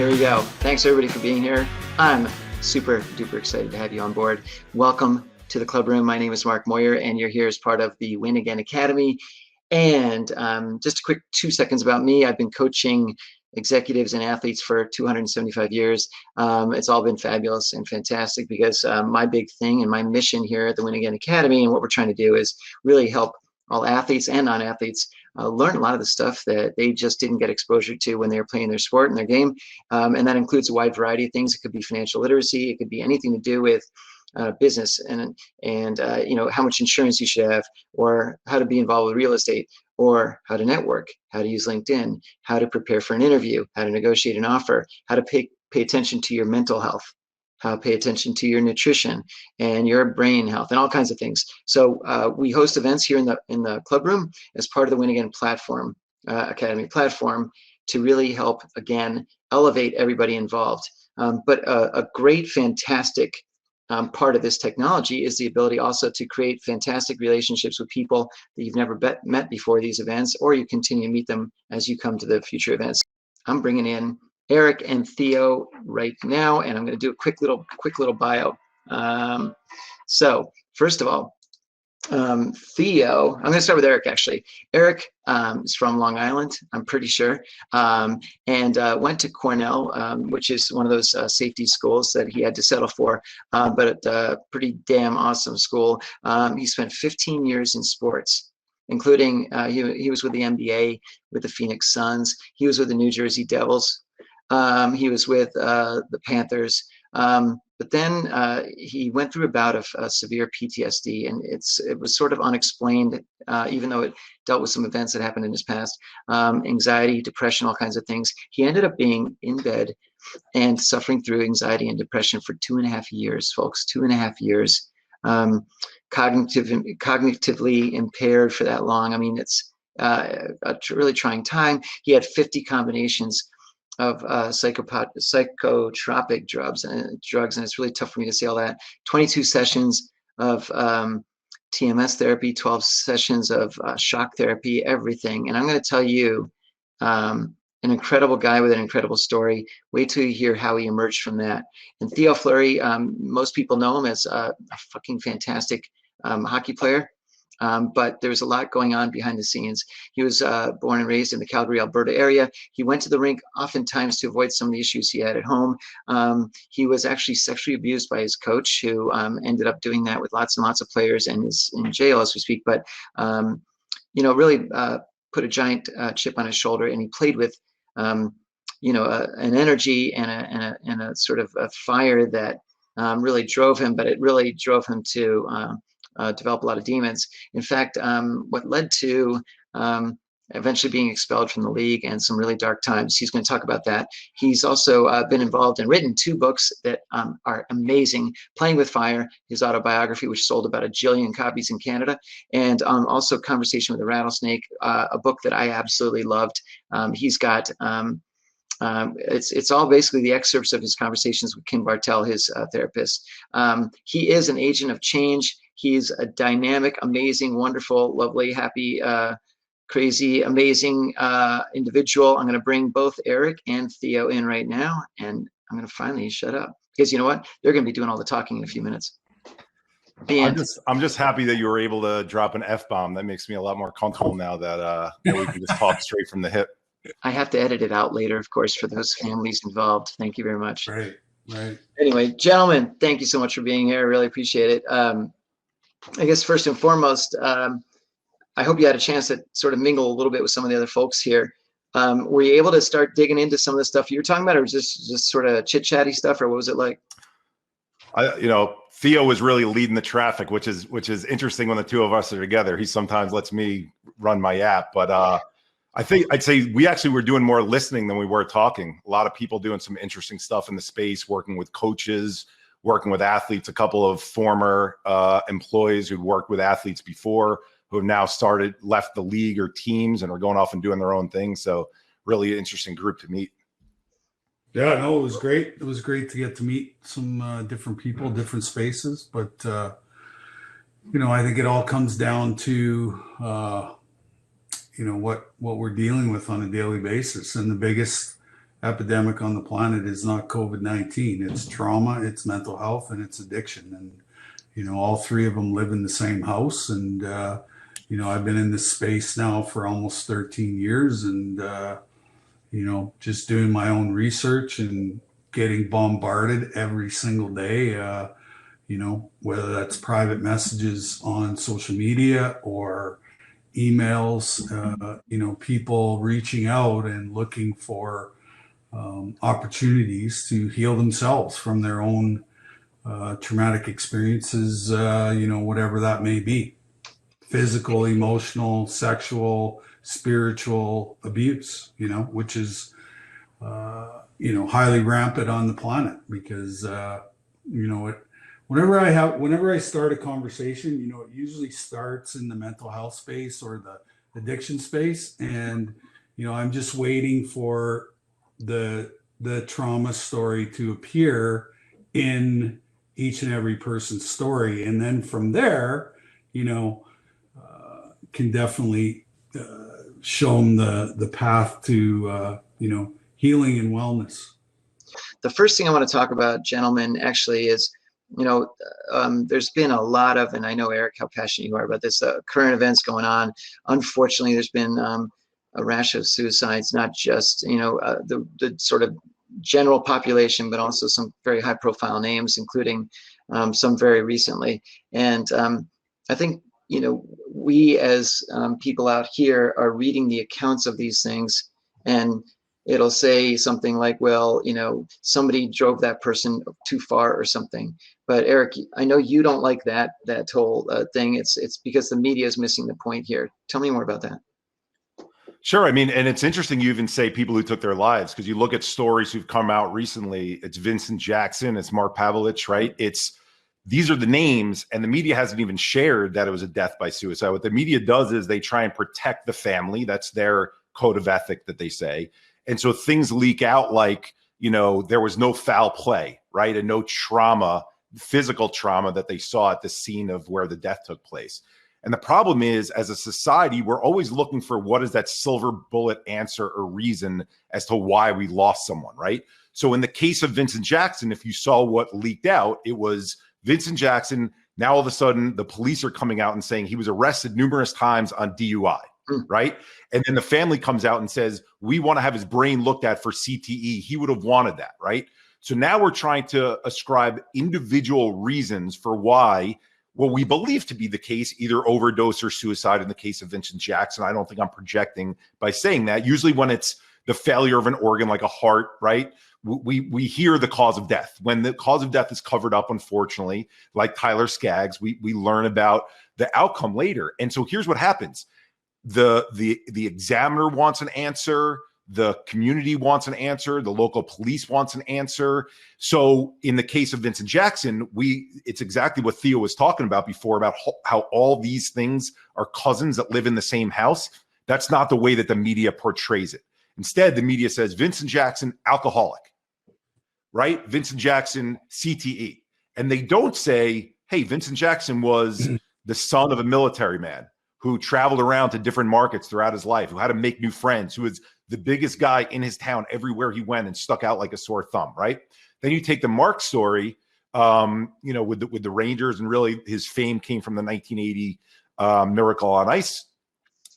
Here we go. Thanks everybody for being here. I'm super duper excited to have you on board. Welcome to the Clubroom. My name is Mark Moyer, and you're here as part of the Win Again Academy. And just a quick 2 seconds about me. I've been coaching executives and athletes for 275 years. It's all been fabulous and fantastic because my big thing and my mission here at the Win Again Academy and what we're trying to do is really help all athletes and non-athletes learn a lot of the stuff that they just didn't get exposure to when they were playing their sport and their game. And that includes a wide variety of things. It could be financial literacy. It could be anything to do with business and you know, how much insurance you should have, or how to be involved with real estate, or how to network, how to use LinkedIn, how to prepare for an interview, how to negotiate an offer, how to pay attention to your mental health, how to pay attention to your nutrition and your brain health and all kinds of things. So we host events here in the Clubroom as part of the Win Again platform, Academy platform, to really help, again, elevate everybody involved. But a great, fantastic part of this technology is the ability also to create fantastic relationships with people that you've never met before these events, or you continue to meet them as you come to the future events. I'm bringing in Eric and Theo right now, and I'm going to do a quick little bio. So first of all, Theo, I'm going to start with Eric actually. Eric is from Long Island, I'm pretty sure, and went to Cornell, which is one of those safety schools that he had to settle for, but a pretty damn awesome school. He spent 15 years in sports, including he was with the NBA, with the Phoenix Suns. He was with the New Jersey Devils. He was with the Panthers. But then he went through a bout of severe PTSD, and it was sort of unexplained, even though it dealt with some events that happened in his past, anxiety, depression, all kinds of things. He ended up being in bed and suffering through anxiety and depression for 2.5 years, folks, 2.5 years, cognitively impaired for that long. I mean, it's a really trying time. He had 50 combinations of psychotropic drugs, and it's really tough for me to say all that. 22 sessions of TMS therapy, 12 sessions of shock therapy, everything. And I'm going to tell you, an incredible guy with an incredible story. Wait till you hear how he emerged from that. And Theo Fleury, most people know him as a fucking fantastic hockey player. But there's a lot going on behind the scenes. He was born and raised in the Calgary, Alberta area. He went to the rink oftentimes to avoid some of the issues he had at home. He was actually sexually abused by his coach, who ended up doing that with lots and lots of players and is in jail as we speak. But, you know, really put a giant chip on his shoulder, and he played with, you know, an energy and a sort of a fire that really drove him, but it really drove him to develop a lot of demons. In fact, what led to eventually being expelled from the league and some really dark times. He's going to talk about that. He's also been involved and written 2 books that are amazing. Playing with Fire, his autobiography, which sold about 1 jillion copies in Canada, and also Conversation with a Rattlesnake, a book that I absolutely loved. He's got it's all basically the excerpts of his conversations with Kim Bartell, his therapist. He is an agent of change. He's a dynamic, amazing, wonderful, lovely, happy, crazy, amazing individual. I'm going to bring both Eric and Theo in right now, and I'm going to finally shut up because you know what? They're going to be doing all the talking in a few minutes. I'm just happy that you were able to drop an F-bomb. That makes me a lot more comfortable now that we can just talk straight from the hip. I have to edit it out later, of course, for those families involved. Thank you very much. Right. Anyway, gentlemen, thank you so much for being here. I really appreciate it. I guess first and foremost, I hope you had a chance to sort of mingle a little bit with some of the other folks here. Were you able to start digging into some of the stuff you were talking about, or was this just sort of chit-chatty stuff, or what was it like? You know, Theo was really leading the traffic, which is interesting when the two of us are together. He sometimes lets me run my app, but I think I'd say we actually were doing more listening than we were talking. A lot of people doing some interesting stuff in the space, working with coaches, working with athletes, a couple of former employees who'd worked with athletes before who have now left the league or teams and are going off and doing their own thing. So really interesting group to meet. Yeah, no, it was great. It was great to get to meet some different people, different spaces. But, you know, I think it all comes down to, you know, what we're dealing with on a daily basis. And the biggest epidemic on the planet is not COVID-19. It's trauma, it's mental health, and it's addiction. And, all three of them live in the same house. And, I've been in this space now for almost 13 years and, just doing my own research and getting bombarded every single day, whether that's private messages on social media or emails, people reaching out and looking for opportunities to heal themselves from their own traumatic experiences, whatever that may be, physical, emotional, sexual, spiritual abuse, which is, highly rampant on the planet because, whenever I start a conversation, it usually starts in the mental health space or the addiction space. And, I'm just waiting for the trauma story to appear in each and every person's story. And then from there, can definitely show them the path to, healing and wellness. The first thing I want to talk about, gentlemen, actually is, there's been a lot of, and I know, Eric, how passionate you are about this, current events going on. Unfortunately, there's been a rash of suicides, not just, the sort of general population, but also some very high profile names, including some very recently. And I think, we as people out here are reading the accounts of these things, and it'll say something like, well, somebody drove that person too far or something. But Eric, I know you don't like that whole thing. It's because the media is missing the point here. Tell me more about that. Sure. I mean, and it's interesting you even say people who took their lives, because you look at stories who've come out recently. It's Vincent Jackson, it's Mark Pavlich, right? These are the names, and the media hasn't even shared that it was a death by suicide. What the media does is they try and protect the family. That's their code of ethic that they say. And so things leak out like, there was no foul play, right? And no trauma, physical trauma that they saw at the scene of where the death took place. And the problem is, as a society, we're always looking for what is that silver bullet answer or reason as to why we lost someone, right? So in the case of Vincent Jackson, if you saw what leaked out, it was Vincent Jackson. Now all of a sudden, the police are coming out and saying he was arrested numerous times on DUI, right? And then the family comes out and says, we want to have his brain looked at for CTE. He would have wanted that, right? So now we're trying to ascribe individual reasons for why what we believe to be the case, either overdose or suicide in the case of Vincent Jackson. I don't think I'm projecting by saying that. Usually when it's the failure of an organ like a heart, right? We hear the cause of death. When the cause of death is covered up, unfortunately, like Tyler Skaggs, we learn about the outcome later. And so here's what happens. The examiner wants an answer. The community wants an answer. The local police wants an answer. So in the case of Vincent Jackson, it's exactly what Theo was talking about before, about how all these things are cousins that live in the same house. That's not the way that the media portrays it. Instead, the media says Vincent Jackson, alcoholic, right? Vincent Jackson, CTE. And they don't say, hey, Vincent Jackson was the son of a military man who traveled around to different markets throughout his life, who had to make new friends, who was the biggest guy in his town everywhere he went and stuck out like a sore thumb, right? Then you take the Mark story, with the Rangers, and really his fame came from the 1980 Miracle on Ice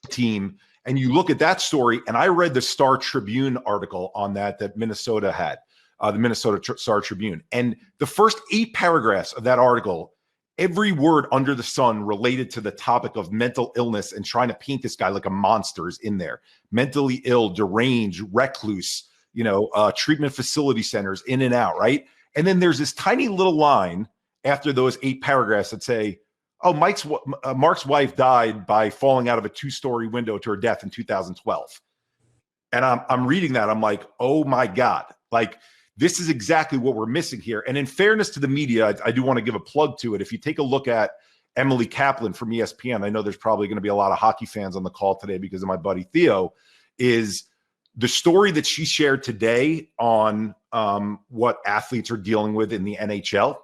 team. And you look at that story, and I read the Star Tribune article on that Minnesota had, the Minnesota Star Tribune. And the first 8 paragraphs of that article, every word under the sun related to the topic of mental illness and trying to paint this guy like a monster is in there. Mentally ill, deranged, recluse, treatment facility centers, in and out, right? And then there's this tiny little line after those 8 paragraphs that say, oh, Mark's wife died by falling out of a 2-story window to her death in 2012. And I'm reading that. I'm like, oh my God, like this is exactly what we're missing here. And in fairness to the media, I do want to give a plug to it. If you take a look at Emily Kaplan from ESPN, I know there's probably going to be a lot of hockey fans on the call today because of my buddy Theo, is the story that she shared today on what athletes are dealing with in the NHL.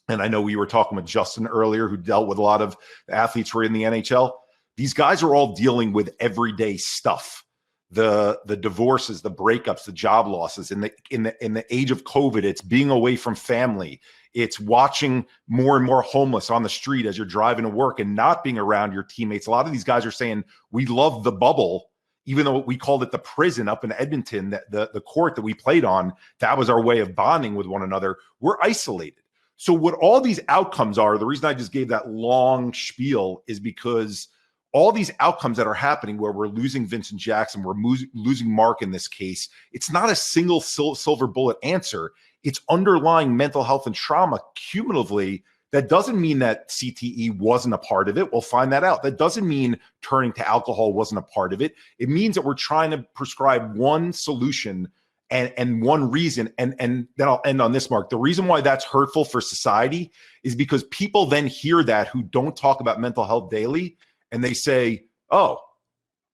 And I know we were talking with Justin earlier, who dealt with a lot of athletes who are in the NHL. These guys are all dealing with everyday stuff the divorces, the breakups, the job losses. In the age of COVID, it's being away from family. It's watching more and more homeless on the street as you're driving to work and not being around your teammates. A lot of these guys are saying, we love the bubble, even though we called it the prison up in Edmonton, that the court that we played on, that was our way of bonding with one another. We're isolated. So what all these outcomes are, the reason I just gave that long spiel is because all these outcomes that are happening where we're losing Vincent Jackson, we're losing Mark in this case, it's not a single silver bullet answer. It's underlying mental health and trauma cumulatively. That doesn't mean that CTE wasn't a part of it. We'll find that out. That doesn't mean turning to alcohol wasn't a part of it. It means that we're trying to prescribe one solution and one reason. And then I'll end on this, Mark. The reason why that's hurtful for society is because people then hear that who don't talk about mental health daily, and they say, oh,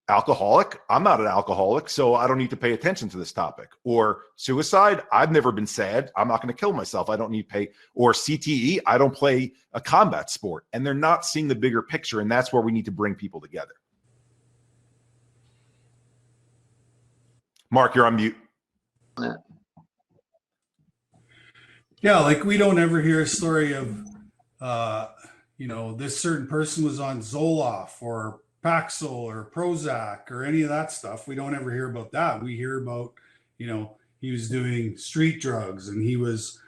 alcoholic? I'm not an alcoholic, so I don't need to pay attention to this topic. Or suicide? I've never been sad. I'm not going to kill myself. I don't need pay. Or CTE? I don't play a combat sport. And they're not seeing the bigger picture, and that's where we need to bring people together. Mark, you're on mute. Yeah, like we don't ever hear a story of, this certain person was on Zoloft or Paxil or Prozac or any of that stuff. We don't ever hear about that. We hear about, he was doing street drugs and he was,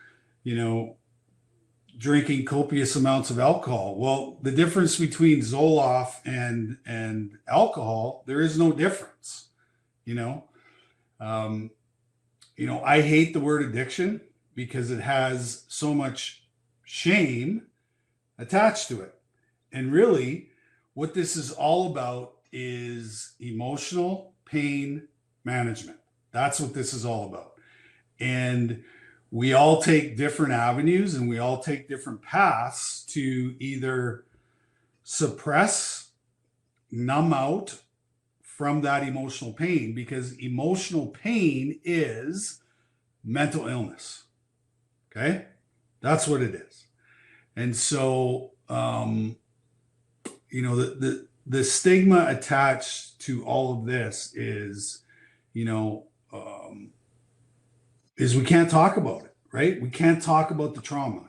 drinking copious amounts of alcohol. Well, the difference between Zoloft and alcohol, there is no difference, I hate the word addiction because it has so much shame attached to it. And really, what this is all about is emotional pain management. That's what this is all about. And we all take different avenues and we all take different paths to either suppress, numb out from that emotional pain, because emotional pain is mental illness. Okay? That's what it is. And so, the stigma attached to all of this is, is we can't talk about it, right? We can't talk about the trauma,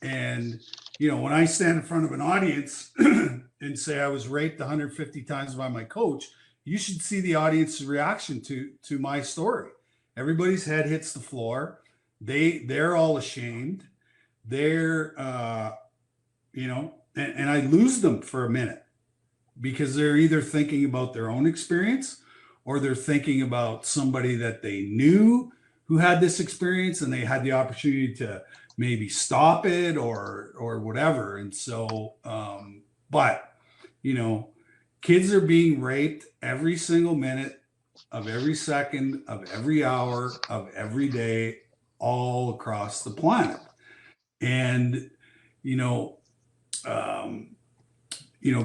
and, when I stand in front of an audience and say I was raped 150 times by my coach, you should see the audience's reaction to my story. Everybody's head hits the floor. They're all ashamed. They're, and I lose them for a minute because they're either thinking about their own experience or they're thinking about somebody that they knew who had this experience and they had the opportunity to maybe stop it or whatever. And so, kids are being raped every single minute of every second of every hour of every day all across the planet. And,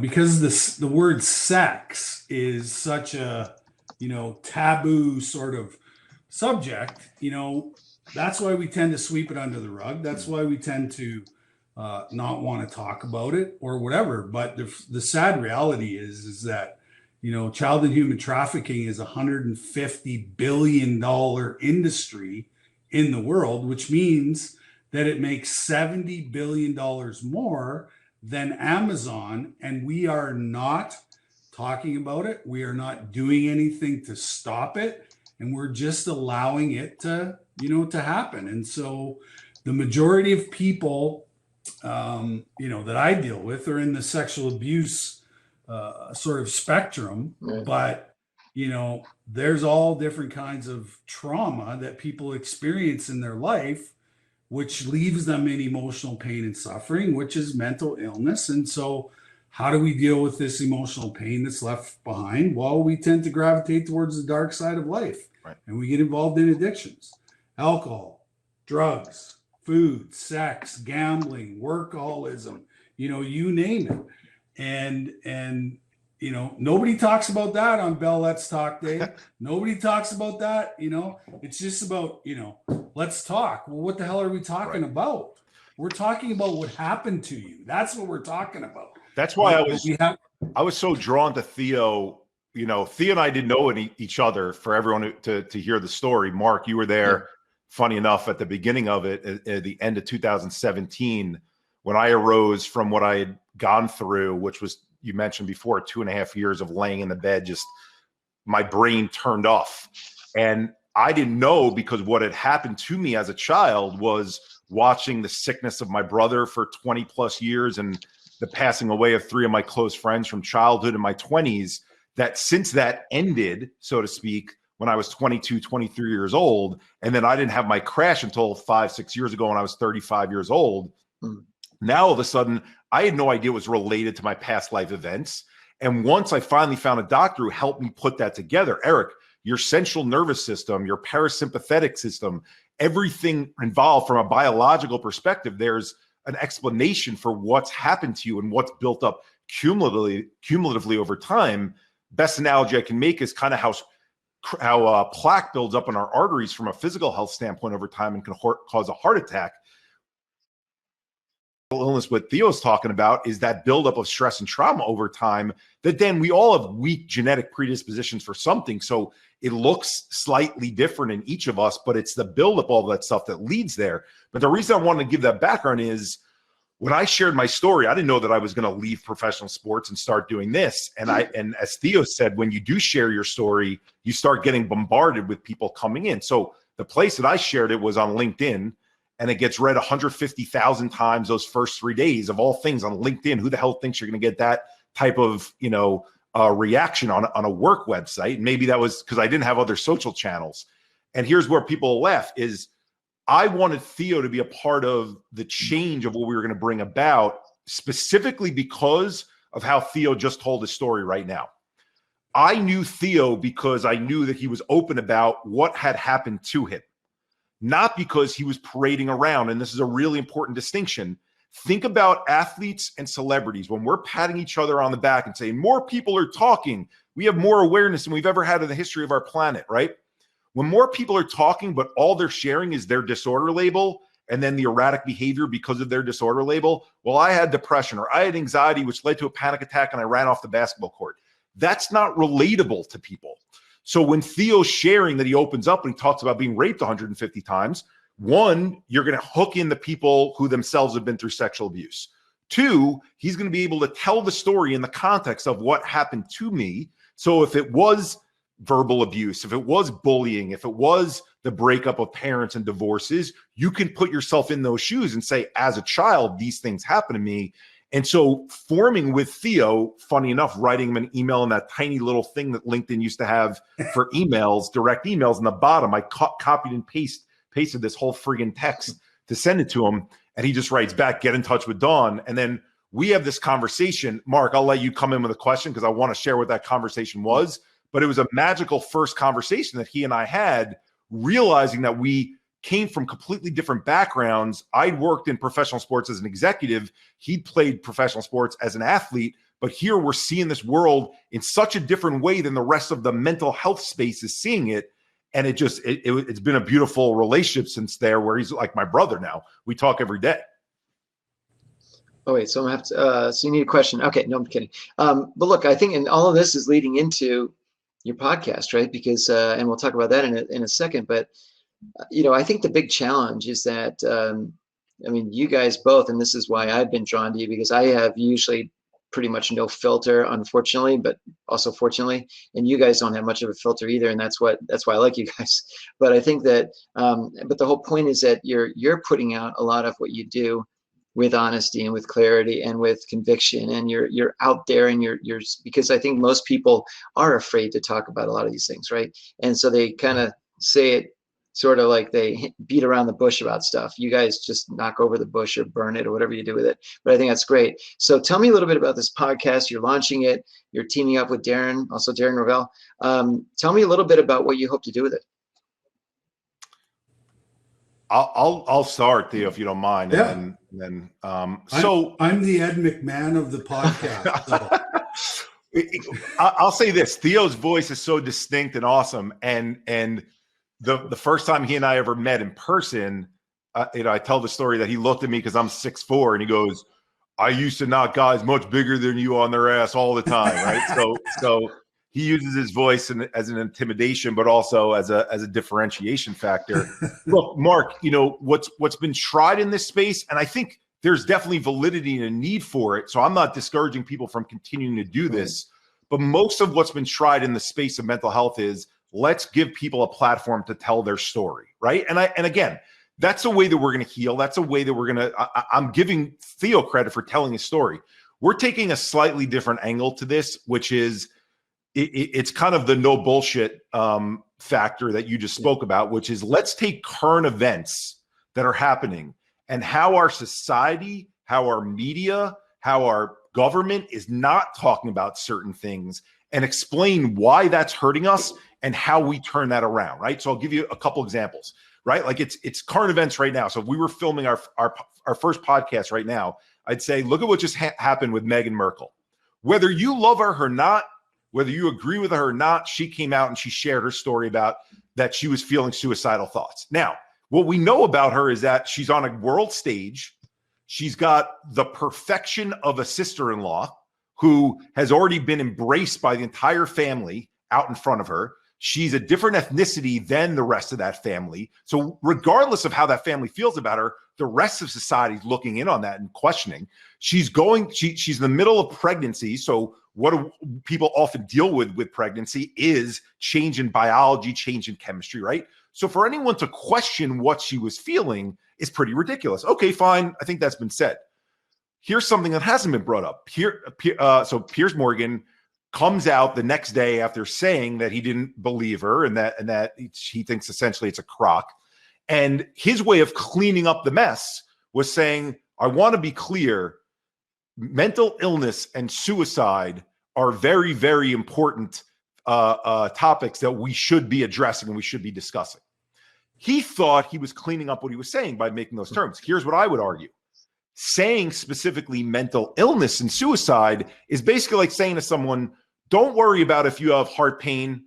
because the word sex is such a, taboo sort of subject, that's why we tend to sweep it under the rug. That's why we tend to not want to talk about it or whatever. But the sad reality is that, child and human trafficking is $150 billion industry in the world, which means that it makes $70 billion more than Amazon. And we are not talking about it. We are not doing anything to stop it. And we're just allowing it to happen. And so the majority of people, that I deal with are in the sexual abuse sort of spectrum, Right. But, there's all different kinds of trauma that people experience in their life, which leaves them in emotional pain and suffering, which is mental illness. And so how do we deal with this emotional pain that's left behind? Well, we tend to gravitate towards the dark side of life. Right. And we get involved in addictions, alcohol, drugs, food, sex, gambling, workaholism, you name it. And nobody talks about that on Bell Let's Talk Day. Nobody talks about that. It's just about, let's talk. Well, what the hell are we talking about? We're talking about what happened to you. That's what we're talking about. That's why I was so drawn to Theo Thea and I didn't know each other. For everyone to hear the story, Mark, you were there, funny enough, at the beginning of it, at the end of 2017, when I arose from what I had gone through, which was, you mentioned before, 2.5 years of laying in the bed, just my brain turned off. And I didn't know, because what had happened to me as a child was watching the sickness of my brother for 20 plus years and the passing away of 3 of my close friends from childhood in my 20s, that since that ended, so to speak, when I was 22, 23 years old, and then I didn't have my crash until 5-6 years ago when I was 35 years old. Now, all of a sudden, I had no idea it was related to my past life events. And once I finally found a doctor who helped me put that together, Eric, your central nervous system, your parasympathetic system, everything involved from a biological perspective, there's an explanation for what's happened to you and what's built up cumulatively over time. Best analogy I can make is kind of how plaque builds up in our arteries from a physical health standpoint over time and can cause a heart attack. Illness, what Theo's talking about, is that buildup of stress and trauma over time, that then we all have weak genetic predispositions for something. So it looks slightly different in each of us, but it's the buildup, all that stuff that leads there. But the reason I wanted to give that background is, when I shared my story, I didn't know that I was going to leave professional sports and start doing this. And as Theo said, when you do share your story, you start getting bombarded with people coming in. So the place that I shared it was on LinkedIn, and it gets read 150,000 times those first 3 days. Of all things, on LinkedIn, who the hell thinks you're going to get that type of, reaction on a work website? Maybe that was because I didn't have other social channels. And here's where people laugh is, I wanted Theo to be a part of the change of what we were going to bring about, specifically because of how Theo just told his story right now. I knew Theo because I knew that he was open about what had happened to him, not because he was parading around. And this is a really important distinction. Think about athletes and celebrities. When we're patting each other on the back and saying, more people are talking, we have more awareness than we've ever had in the history of our planet, right? When more people are talking, but all they're sharing is their disorder label and then the erratic behavior because of their disorder label. Well, I had depression, or I had anxiety, which led to a panic attack, and I ran off the basketball court. That's not relatable to people. So when Theo's sharing that he opens up and he talks about being raped 150 times, one, you're going to hook in the people who themselves have been through sexual abuse. Two, he's going to be able to tell the story in the context of what happened to me. So if it was verbal abuse, if it was bullying, if it was the breakup of parents and divorces, you can put yourself in those shoes and say, as a child, these things happened to me. And so forming with Theo, funny enough, writing him an email in that tiny little thing that LinkedIn used to have for emails, direct emails in the bottom, I copied and pasted this whole friggin' text to send it to him. And he just writes back, get in touch with Dawn. And then we have this conversation. Mark, I'll let you come in with a question because I want to share what that conversation was. But it was a magical first conversation that he and I had, realizing that we came from completely different backgrounds. I'd worked in professional sports as an executive. He'd played professional sports as an athlete. But here we're seeing this world in such a different way than the rest of the mental health space is seeing it. And it's been a beautiful relationship since there, where he's like my brother now. We talk every day. Oh, wait, so I'm going to have to, so you need a question. Okay, no, I'm kidding. But look, I think, and all of this is leading into your podcast, right? Because, and we'll talk about that in a second, but, I think the big challenge is that, you guys both, and this is why I've been drawn to you, because I have usually pretty much no filter, unfortunately, but also fortunately, and you guys don't have much of a filter either. And that's why I like you guys. But I think that, but the whole point is that you're putting out a lot of what you do with honesty and with clarity and with conviction, and you're out there, and you're because I think most people are afraid to talk about a lot of these things, right? And so they kind of say it sort of like they beat around the bush about stuff. You guys just knock over the bush or burn it or whatever you do with it. But I think that's great. So tell me a little bit about this podcast. You're launching it. You're teaming up with Darren, also Darren Rovell. Tell me a little bit about what you hope to do with it. I'll start, Theo, if you don't mind. Yeah. And then, I'm the Ed McMahon of the podcast. So. I'll say this: Theo's voice is so distinct and awesome. And the first time he and I ever met in person, I tell the story that he looked at me because I'm 6'4", and he goes, "I used to knock guys much bigger than you on their ass all the time," right? So he uses his voice as an intimidation, but also as a differentiation factor. Look, Mark, what's been tried in this space, and I think there's definitely validity and a need for it. So I'm not discouraging people from continuing to do this, but most of what's been tried in the space of mental health is let's give people a platform to tell their story, right? And again, that's a way that we're going to heal. That's a way that we're going to. I'm giving Theo credit for telling his story. We're taking a slightly different angle to this, which is it's kind of the no bullshit factor that you just spoke about, which is let's take current events that are happening and how our society, how our media, how our government is not talking about certain things and explain why that's hurting us and how we turn that around, right? So I'll give you a couple examples, right? Like it's current events right now. So if we were filming our first podcast right now, I'd say, look at what just happened with Meghan Markle. Whether you love her or not, whether you agree with her or not, she came out and she shared her story about that she was feeling suicidal thoughts. Now, what we know about her is that she's on a world stage. She's got the perfection of a sister-in-law who has already been embraced by the entire family out in front of her. She's a different ethnicity than the rest of that family. So regardless of how that family feels about her, the rest of society is looking in on that and questioning. She's in the middle of pregnancy. So what do people often deal with pregnancy is change in biology, change in chemistry, right? So for anyone to question what she was feeling is pretty ridiculous. Okay, fine. I think that's been said. Here's something that hasn't been brought up. So Piers Morgan comes out the next day after saying that he didn't believe her and that he thinks essentially it's a crock. And his way of cleaning up the mess was saying, I want to be clear, mental illness and suicide are very, very important topics that we should be addressing and we should be discussing. He thought he was cleaning up what he was saying by making those terms. Here's what I would argue. Saying specifically mental illness and suicide is basically like saying to someone, don't worry about if you have heart pain,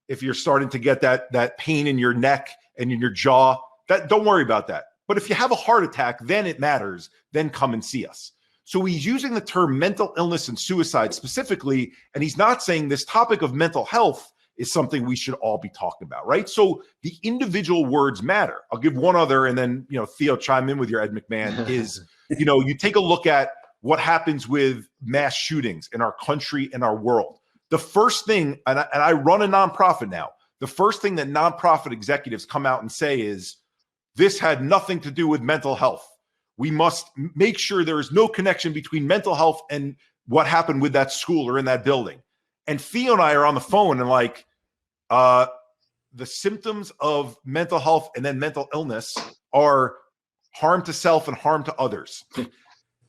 if you're starting to get that pain in your neck and in your jaw, don't worry about that. But if you have a heart attack, then it matters. Then come and see us. So he's using the term mental illness and suicide specifically, and he's not saying this topic of mental health is something we should all be talking about, right? So the individual words matter. I'll give one other, and then Theo, chime in with your Ed McMahon. Is you take a look at what happens with mass shootings in our country and our world. The first thing, and I run a nonprofit now, the first thing that nonprofit executives come out and say is, this had nothing to do with mental health. We must make sure there is no connection between mental health and what happened with that school or in that building. And Theo and I are on the phone and like, the symptoms of mental health and then mental illness are harm to self and harm to others.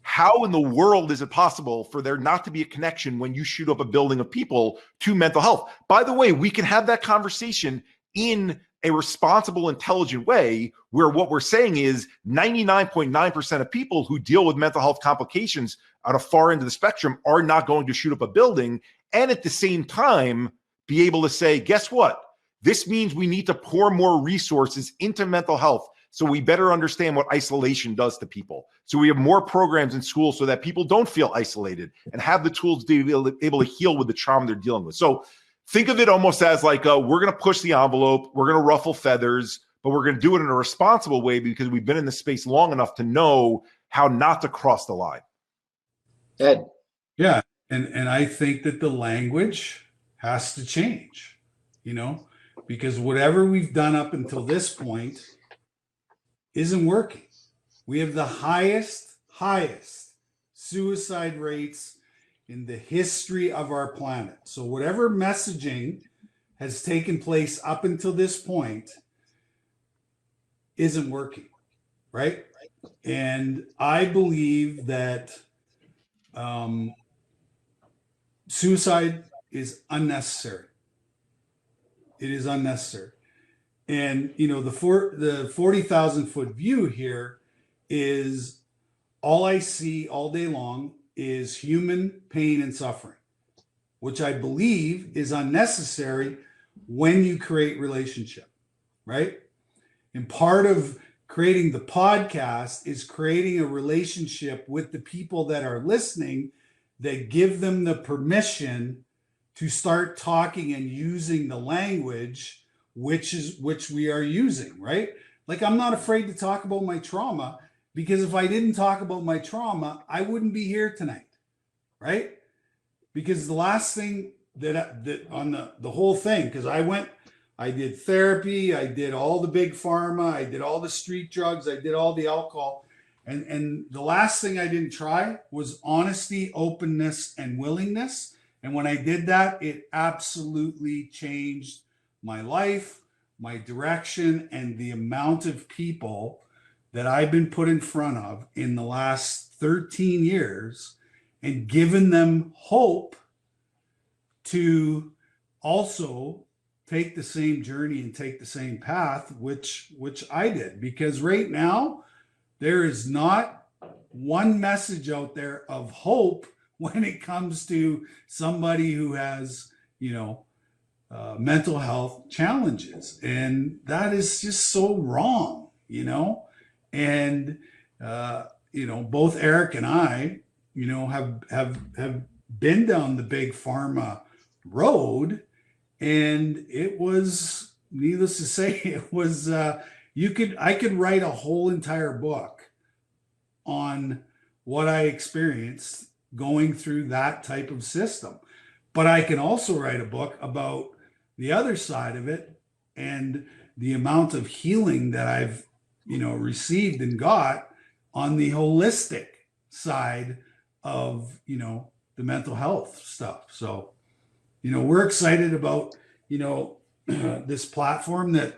How in the world is it possible for there not to be a connection when you shoot up a building of people to mental health? By the way, we can have that conversation in a responsible, intelligent way where what we're saying is 99.9% of people who deal with mental health complications on a far end of the spectrum are not going to shoot up a building. And at the same time, be able to say, guess what? This means we need to pour more resources into mental health. So we better understand what isolation does to people. So we have more programs in schools so that people don't feel isolated and have the tools to be able to heal with the trauma they're dealing with. So think of it almost as like, we're going to push the envelope, we're going to ruffle feathers, but we're going to do it in a responsible way because we've been in the space long enough to know how not to cross the line. Ed. Yeah. And I think that the language has to change, because whatever we've done up until this point isn't working. We have the highest suicide rates in the history of our planet. So whatever messaging has taken place up until this point isn't working, right? And I believe that suicide is unnecessary. It is unnecessary. And, the 40,000 foot view here is all I see all day long is human pain and suffering, which I believe is unnecessary when you create relationship, right? And part of creating the podcast is creating a relationship with the people that are listening that give them the permission to start talking and using the language which we are using, right? Like, I'm not afraid to talk about my trauma, because if I didn't talk about my trauma, I wouldn't be here tonight, right? Because the last thing that on the whole thing, because I did therapy, I did all the big pharma, I did all the street drugs, I did all the alcohol, and the last thing I didn't try was honesty, openness, and willingness. And when I did that, it absolutely changed my life, my direction, and the amount of people that I've been put in front of in the last 13 years and given them hope to also take the same journey and take the same path, which I did. Because right now, there is not one message out there of hope when it comes to somebody who has, mental health challenges. And that is just so wrong, and, both Eric and I, have been down the big pharma road, and it was, needless to say, it was, I could write a whole entire book on what I experienced going through that type of system. But I can also write a book about the other side of it and the amount of healing that I've, received and got on the holistic side of, the mental health stuff. So, we're excited about, this platform that,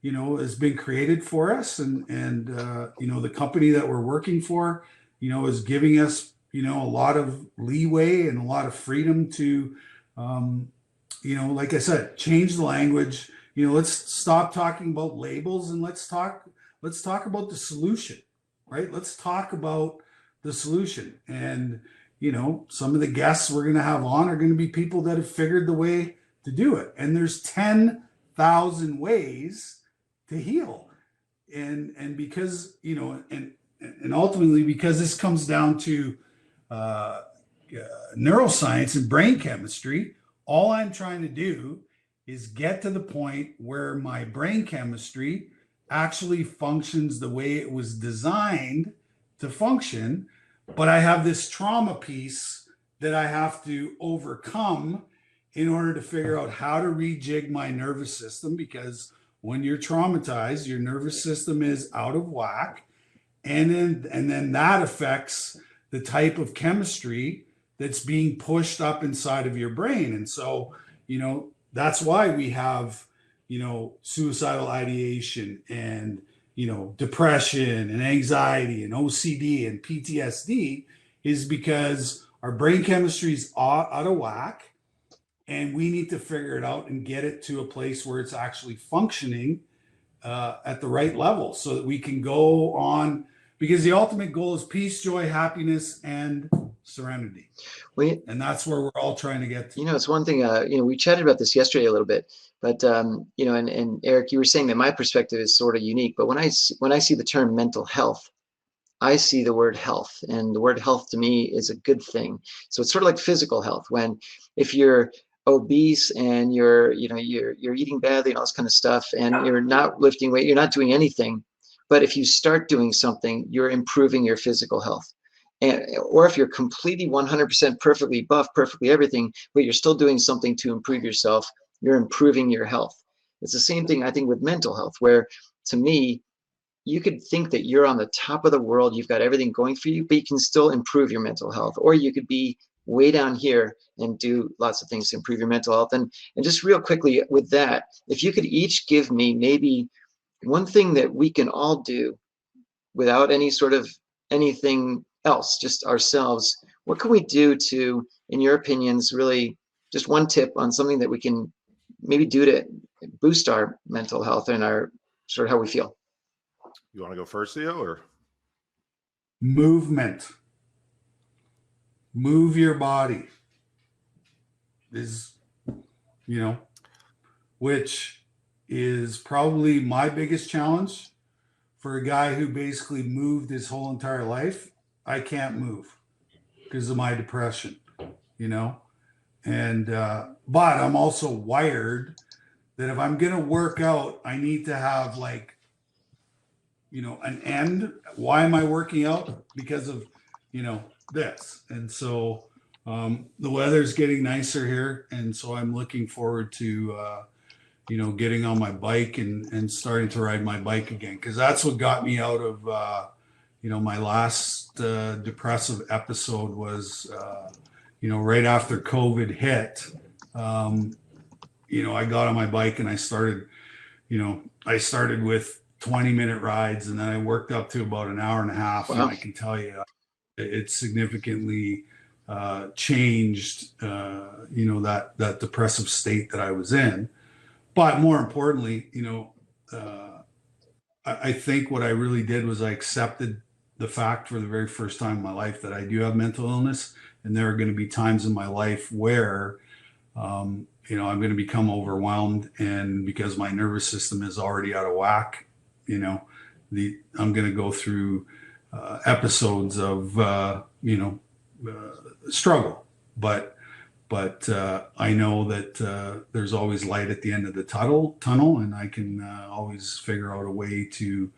has been created for us, and the company that we're working for, is giving us, a lot of leeway and a lot of freedom to, like I said, change the language. Let's stop talking about labels and let's talk about the solution, right? Let's talk about the solution. And, some of the guests we're going to have on are going to be people that have figured the way to do it. And there's 10,000 ways to heal. And because, and ultimately, because this comes down to neuroscience and brain chemistry, all I'm trying to do is get to the point where my brain chemistry actually functions the way it was designed to function. But I have this trauma piece that I have to overcome in order to figure out how to rejig my nervous system, because when you're traumatized, your nervous system is out of whack. And then that affects the type of chemistry that's being pushed up inside of your brain. And so, that's why we have, suicidal ideation and, depression and anxiety and OCD and PTSD, is because our brain chemistry is out of whack, and we need to figure it out and get it to a place where it's actually functioning at the right level, so that we can go on, because the ultimate goal is peace, joy, happiness, and serenity. And that's where we're all trying to get to. It's one thing, we chatted about this yesterday a little bit, but, and Eric, you were saying that my perspective is sort of unique, but when I see the term mental health, I see the word health, and the word health to me is a good thing. So it's sort of like physical health. If you're obese and you're eating badly and all this kind of stuff, and you're not lifting weight, you're not doing anything. But if you start doing something, you're improving your physical health. Or if you're completely 100% perfectly buff, perfectly everything, but you're still doing something to improve yourself, you're improving your health. It's the same thing, I think, with mental health, where, to me, you could think that you're on the top of the world, you've got everything going for you, but you can still improve your mental health. Or you could be way down here and do lots of things to improve your mental health. And just real quickly with that, if you could each give me maybe one thing that we can all do without any sort of anything else, just ourselves, what can we do to, in your opinions, really just one tip on something that we can maybe do to boost our mental health and our sort of how we feel? You want to go first, Theo, or? Movement. Move your body is, which is probably my biggest challenge for a guy who basically moved his whole entire life. I can't move because of my depression, And, but I'm also wired that if I'm going to work out, I need to have like, an end. Why am I working out? Because of, this. And so the weather's getting nicer here. And so I'm looking forward to, getting on my bike and starting to ride my bike again. Cause that's what got me out of, my last depressive episode was, right after COVID hit, I got on my bike and I started with 20-minute rides, and then I worked up to about an hour and a half. Wow. And I can tell you, it significantly changed, that depressive state that I was in. But more importantly, I think what I really did was I accepted the fact for the very first time in my life that I do have mental illness, and there are going to be times in my life where, I'm going to become overwhelmed, and because my nervous system is already out of whack, I'm going to go through episodes of, struggle. But I know that there's always light at the end of the tunnel, and I can always figure out a way to,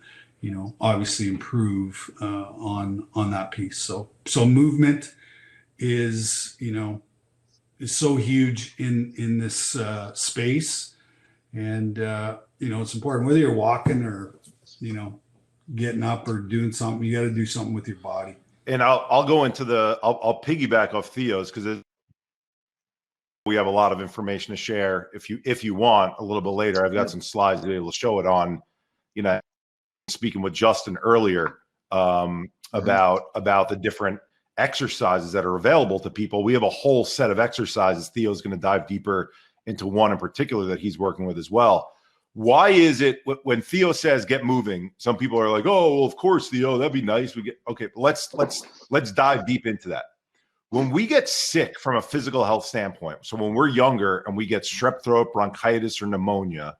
obviously improve on that piece. So movement is so huge in this space, and it's important whether you're walking or getting up or doing something. You got to do something with your body. And I'll go into I'll piggyback off Theo's, because we have a lot of information to share. If you want a little bit later, I've got some slides to be able to show it on. Speaking with Justin earlier about the different exercises that are available to people. We have a whole set of exercises. Theo's going to dive deeper into one in particular that he's working with as well. Why is it when Theo says get moving, some people are like, oh, well, of course, Theo, that'd be nice. Okay, let's dive deep into that. When we get sick from a physical health standpoint, so when we're younger and we get strep throat, bronchitis, or pneumonia,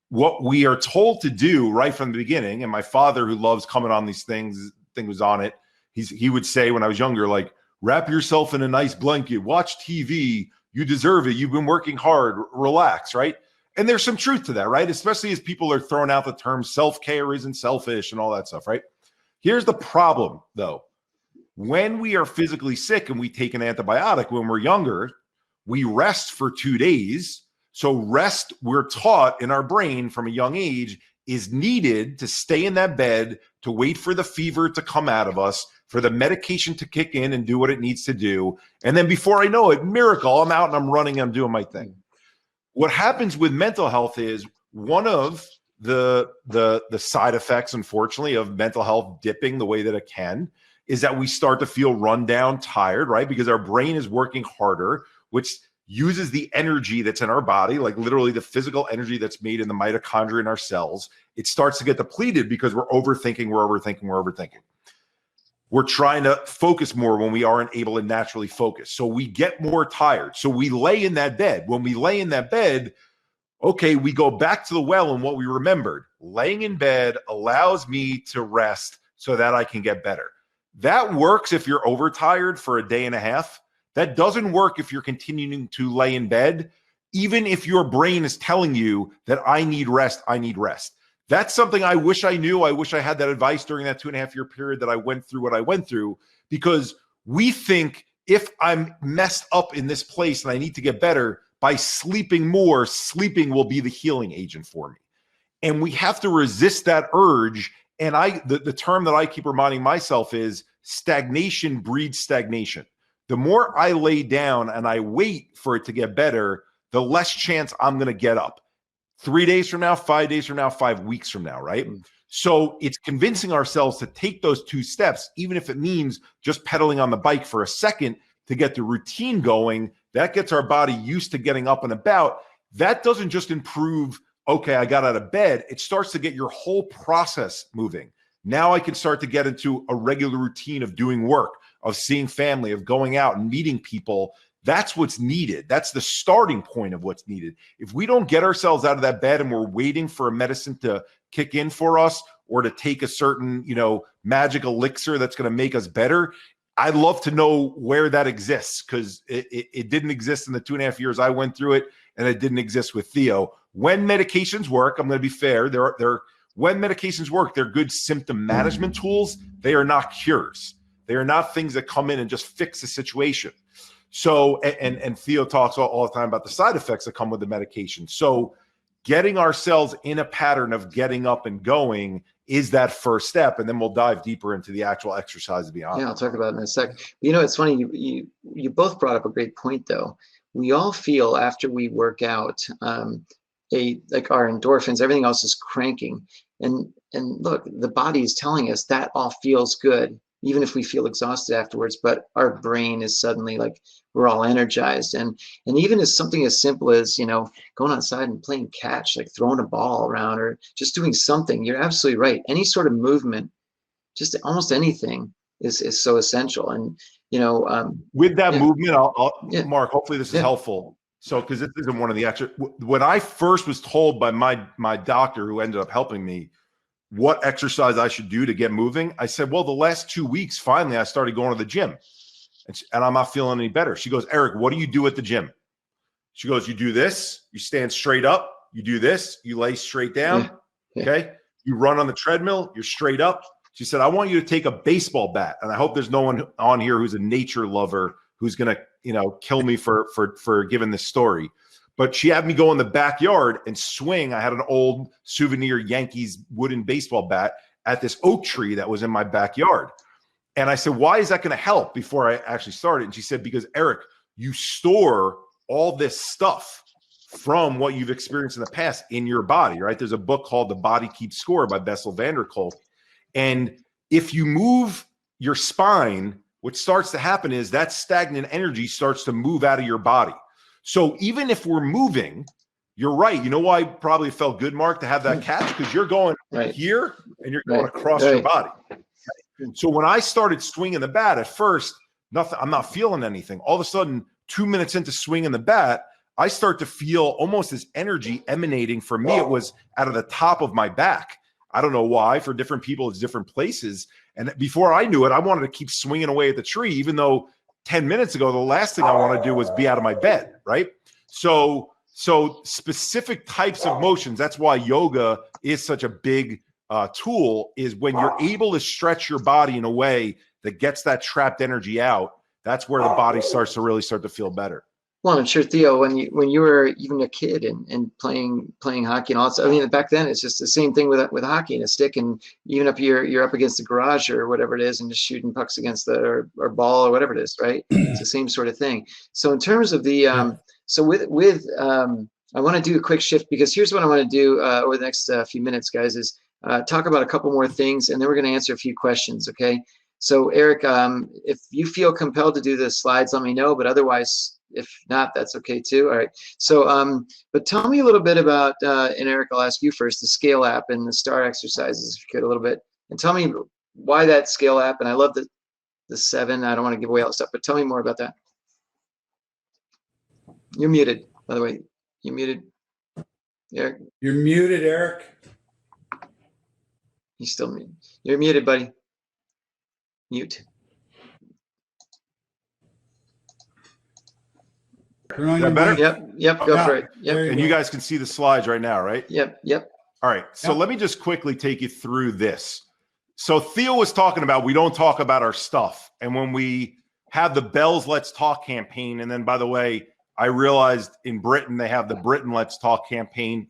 what we are told to do right from the beginning, and my father, who loves coming on these things, was on it. He would say when I was younger, like, wrap yourself in a nice blanket, watch TV, you deserve it, you've been working hard, relax, right? And there's some truth to that, right? Especially as people are throwing out the term self-care isn't selfish and all that stuff, right? Here's the problem, though. When we are physically sick and we take an antibiotic when we're younger, we rest for 2 days. So rest, we're taught in our brain from a young age, is needed to stay in that bed, to wait for the fever to come out of us, for the medication to kick in and do what it needs to do. And then before I know it, miracle, I'm out and I'm running, I'm doing my thing. What happens with mental health is one of the side effects, unfortunately, of mental health dipping the way that it can is that we start to feel run down, tired, right? Because our brain is working harder, which uses the energy that's in our body, like literally the physical energy that's made in the mitochondria in our cells. It starts to get depleted because we're overthinking. We're trying to focus more when we aren't able to naturally focus. So we get more tired. So we lay in that bed. When we lay in that bed, okay, we go back to the well and what we remembered. Laying in bed allows me to rest so that I can get better. That works if you're overtired for a day and a half. That doesn't work if you're continuing to lay in bed, even if your brain is telling you that I need rest, I need rest. That's something I wish I knew. I wish I had that advice during that 2.5 year period that I went through what I went through, because we think if I'm messed up in this place and I need to get better, by sleeping more, sleeping will be the healing agent for me. And we have to resist that urge. And the term that I keep reminding myself is stagnation breeds stagnation. The more I lay down and I wait for it to get better, the less chance I'm going to get up. 3 days from now, 5 days from now, 5 weeks from now, right? So it's convincing ourselves to take those 2 steps, even if it means just pedaling on the bike for a second to get the routine going. That gets our body used to getting up and about. That doesn't just improve, okay, I got out of bed. It starts to get your whole process moving. Now I can start to get into a regular routine of doing work, of seeing family, of going out and meeting people. That's what's needed. That's the starting point of what's needed. If we don't get ourselves out of that bed and we're waiting for a medicine to kick in for us or to take a certain, magic elixir that's going to make us better, I'd love to know where that exists, because it didn't exist in the 2.5 years I went through it, and it didn't exist with Theo. When medications work, I'm going to be fair. When medications work, they're good symptom management tools. They are not cures. They are not things that come in and just fix the situation. So, and Theo talks all the time about the side effects that come with the medication. So getting ourselves in a pattern of getting up and going is that first step. And then we'll dive deeper into the actual exercise beyond. Yeah, I'll talk about it in a sec. You know, it's funny, you both brought up a great point though. We all feel after we work out, like our endorphins, everything else is cranking. And look, the body is telling us that all feels good, even if we feel exhausted afterwards, but our brain is suddenly like, we're all energized. And even as something as simple as, you know, going outside and playing catch, like throwing a ball around or just doing something, you're absolutely right. Any sort of movement, just almost anything is so essential. And, you know, with that movement, yeah. Mark, hopefully this is helpful. So, because this isn't one of the extra, when I first was told by my doctor, who ended up helping me, what exercise I should do to get moving, I said, well, the last 2 weeks, finally, I started going to the gym, and I'm not feeling any better. She goes, Eric, what do you do at the gym? She goes, you do this, you stand straight up, you do this, you lay straight down, okay? You run on the treadmill, you're straight up. She said, I want you to take a baseball bat, and I hope there's no one on here who's a nature lover who's going to, you know, kill me for giving this story. But she had me go in the backyard and swing. I had an old souvenir Yankees wooden baseball bat at this oak tree that was in my backyard. And I said, why is that going to help, before I actually started? And she said, because Eric, you store all this stuff from what you've experienced in the past in your body, right? There's a book called The Body Keeps Score by Bessel van der Kolk. And if you move your spine, what starts to happen is that stagnant energy starts to move out of your body. So even if we're moving, you're right. You know why it probably felt good, Mark, to have that catch? Because you're going here and you're going across your body. So when I started swinging the bat, at first, I'm not feeling anything. All of a sudden, 2 minutes into swinging the bat, I start to feel almost this energy emanating. For me, it was out of the top of my back. I don't know why. For different people, it's different places. And before I knew it, I wanted to keep swinging away at the tree, even though 10 minutes ago, the last thing I want to do was be out of my bed, right? So specific types of motions, that's why yoga is such a big tool, is when you're able to stretch your body in a way that gets that trapped energy out, that's where the body starts to feel better. Well, I'm sure, Theo, when you were even a kid and playing hockey and all that, I mean, back then it's just the same thing with hockey and a stick, and even up you're up against the garage or whatever it is, and just shooting pucks against or ball or whatever it is, right? It's the same sort of thing. So in terms of the I want to do a quick shift, because here's what I want to do over the next few minutes, guys, is talk about a couple more things, and then we're going to answer a few questions. Okay. So Eric, if you feel compelled to do the slides, let me know. But otherwise, if not, that's okay too. All right. So, but tell me a little bit about, and Eric, I'll ask you first, the Scale app and the STAR exercises, if you could, a little bit, and tell me why that Scale app. And I love the 7. I don't want to give away all the stuff, but tell me more about that. You're muted, by the way. You're muted, Eric. You're muted, Eric. He's still muted. You're muted, buddy. Mute. Is that better? Yep. Go for it. Yep. And you guys can see the slides right now, right? Yep. All right. So let me just quickly take you through this. So Theo was talking about, we don't talk about our stuff. And when we have the Bells Let's Talk campaign, and then, by the way, I realized in Britain they have the Britain Let's Talk campaign,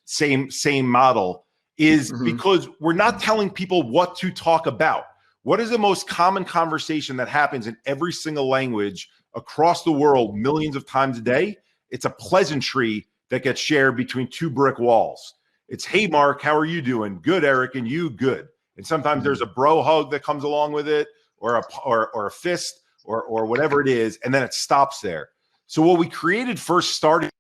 same model, is because we're not telling people what to talk about. What is the most common conversation that happens in every single language across the world millions of times a day? It's a pleasantry that gets shared between two brick walls. It's, hey, Mark, how are you doing? Good, Eric, and you? Good. And sometimes there's a bro hug that comes along with it, or a fist, or whatever it is, and then it stops there. So what we created first, starting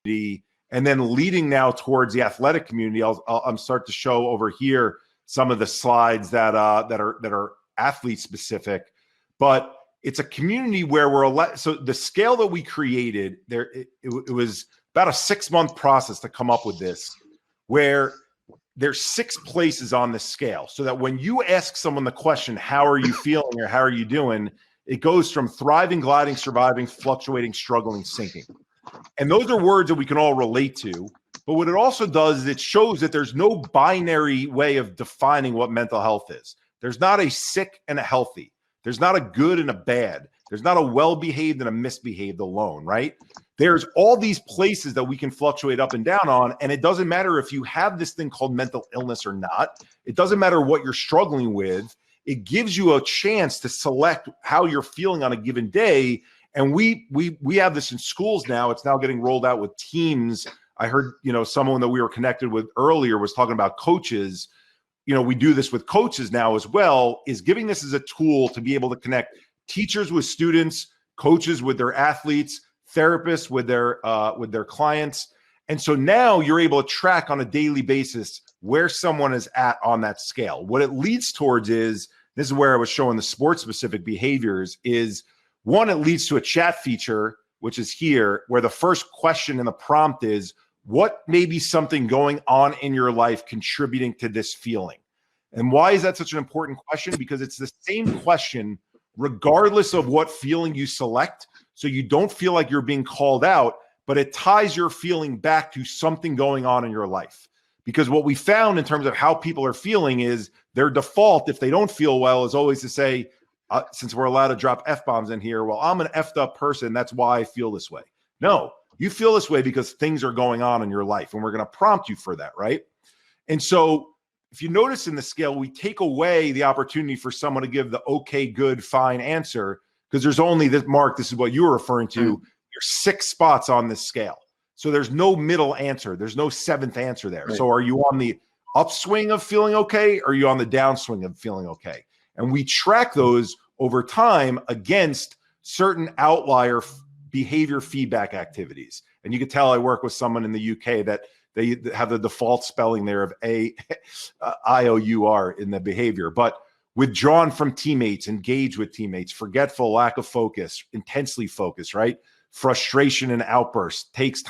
and then leading now towards the athletic community. I'm start to show over here some of the slides that are athlete specific, but it's a community where so the scale that we created there, it was about a 6-month process to come up with this, where there's 6 places on the scale, so that when you ask someone the question, how are you feeling or how are you doing, it goes from thriving, gliding, surviving, fluctuating, struggling, sinking. And those are words that we can all relate to. But what it also does is it shows that there's no binary way of defining what mental health is. There's not a sick and a healthy. There's not a good and a bad. There's not a well-behaved and a misbehaved alone, right? There's all these places that we can fluctuate up and down on. And it doesn't matter if you have this thing called mental illness or not. It doesn't matter what you're struggling with. It gives you a chance to select how you're feeling on a given day. And we have this in schools now. It's now getting rolled out with teams. I heard, someone that we were connected with earlier was talking about coaches. We do this with coaches now as well, is giving this as a tool to be able to connect teachers with students, coaches with their athletes, therapists with their clients. And so now you're able to track on a daily basis where someone is at on that scale. What it leads towards is, this is where I was showing the sports specific behaviors, is one, it leads to a chat feature, which is here, where the first question in the prompt is, what may be something going on in your life contributing to this feeling? And why is that such an important question? Because it's the same question regardless of what feeling you select. So you don't feel like you're being called out, but it ties your feeling back to something going on in your life. Because what we found in terms of how people are feeling is their default, if they don't feel well, is always to say, since we're allowed to drop F-bombs in here, well, I'm an effed up person. That's why I feel this way. No, you feel this way because things are going on in your life, and we're going to prompt you for that, right? And so if you notice in the scale, we take away the opportunity for someone to give the okay, good, fine answer, because there's only this, Mark, this is what you were referring to. There's 6 spots on this scale. So there's no middle answer. There's no 7th answer there. Right. So are you on the upswing of feeling okay? Or are you on the downswing of feeling okay? And we track those over time against certain outlier behavior feedback activities. And you can tell I work with someone in the UK that they have the default spelling there of IOUR in the behavior, but withdrawn from teammates, engage with teammates, forgetful, lack of focus, intensely focused, right? Frustration and outbursts, takes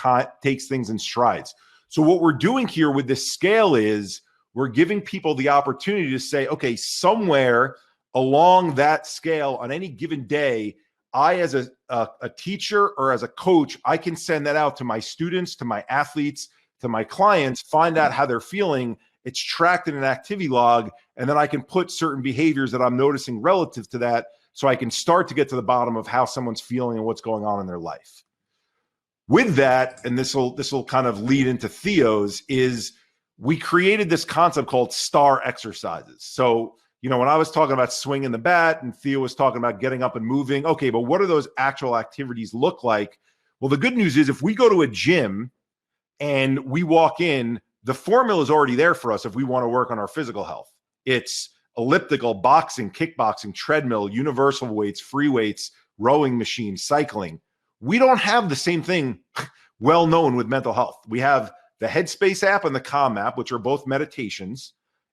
things in strides. So what we're doing here with this scale is we're giving people the opportunity to say, okay, somewhere along that scale on any given day, I, as a teacher or as a coach, I can send that out to my students, to my athletes, to my clients, find out how they're feeling. It's tracked in an activity log, and then I can put certain behaviors that I'm noticing relative to that, so I can start to get to the bottom of how someone's feeling and what's going on in their life. With that, and this will kind of lead into Theo's, is we created this concept called STAR exercises. So, when I was talking about swinging the bat and Theo was talking about getting up and moving, okay, but what do those actual activities look like? Well, the good news is if we go to a gym and we walk in, the formula is already there for us if we want to work on our physical health. It's elliptical, boxing, kickboxing, treadmill, universal weights, free weights, rowing machine, cycling. We don't have the same thing well known with mental health. We have the Headspace app and the Calm app, which are both meditations.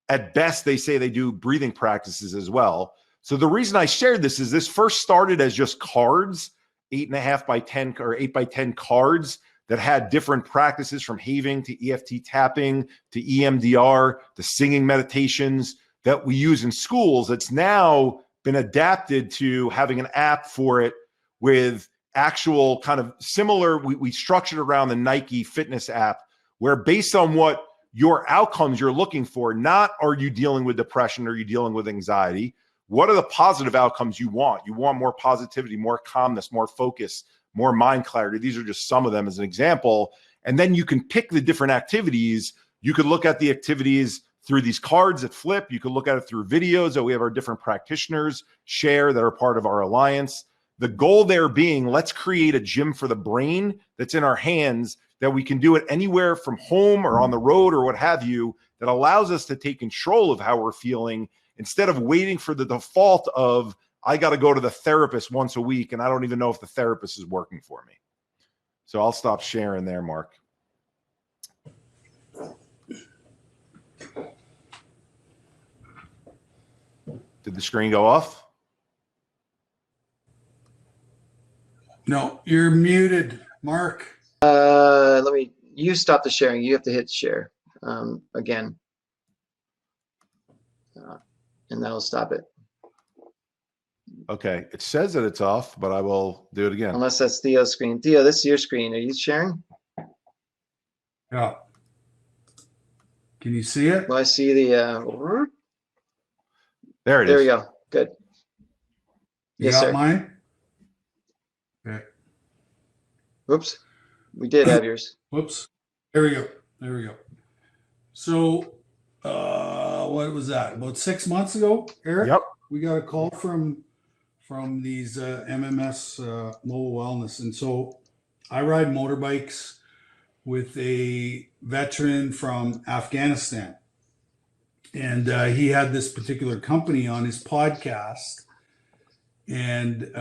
At best, they say they do breathing practices as well. So the reason I shared this is this first started as just cards, 8.5 by 10 or 8 by 10 cards that had different practices from having to EFT tapping to EMDR to singing meditations that we use in schools. It's now been adapted to having an app for it with actual kind of similar, we structured around the Nike fitness app, where based on what your outcomes you're looking for, not are you dealing with depression, or are you dealing with anxiety? What are the positive outcomes you want? You want more positivity, more calmness, more focus, more mind clarity. These are just some of them as an example. And then you can pick the different activities. You could look at the activities through these cards that flip. You could look at it through videos that we have our different practitioners share that are part of our alliance. The goal there being, let's create a gym for the brain that's in our hands, that we can do it anywhere from home or on the road or what have you, that allows us to take control of how we're feeling instead of waiting for the default of, I got to go to the therapist once a week and I don't even know if the therapist is working for me. So I'll stop sharing there, Mark. Did the screen go off? No, you're muted, Mark. You stop the sharing. You have to hit share again. and that'll stop it. Okay. It says that it's off, but I will do it again. Unless that's Theo's screen. Theo, this is your screen. Are you sharing? Yeah. Can you see it? Well, I see the, There it there is. we go. Good. You Yes, got sir. mine? Okay. Whoops. We did have yours. Whoops. There we go. There we go. So, what was that? About 6 months ago, Eric? Yep. We got a call from these MMS Mobile Wellness, and so I ride motorbikes with a veteran from Afghanistan, and he had this particular company on his podcast, and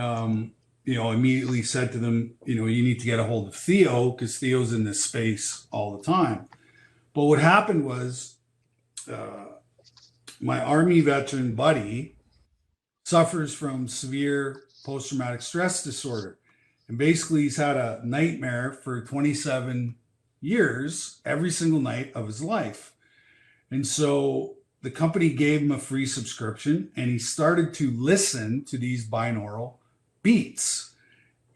immediately said to them, you need to get a hold of Theo because Theo's in this space all the time. But what happened was, my Army veteran buddy suffers from severe post-traumatic stress disorder. And basically he's had a nightmare for 27 years, every single night of his life. And so the company gave him a free subscription, and he started to listen to these binaural beats.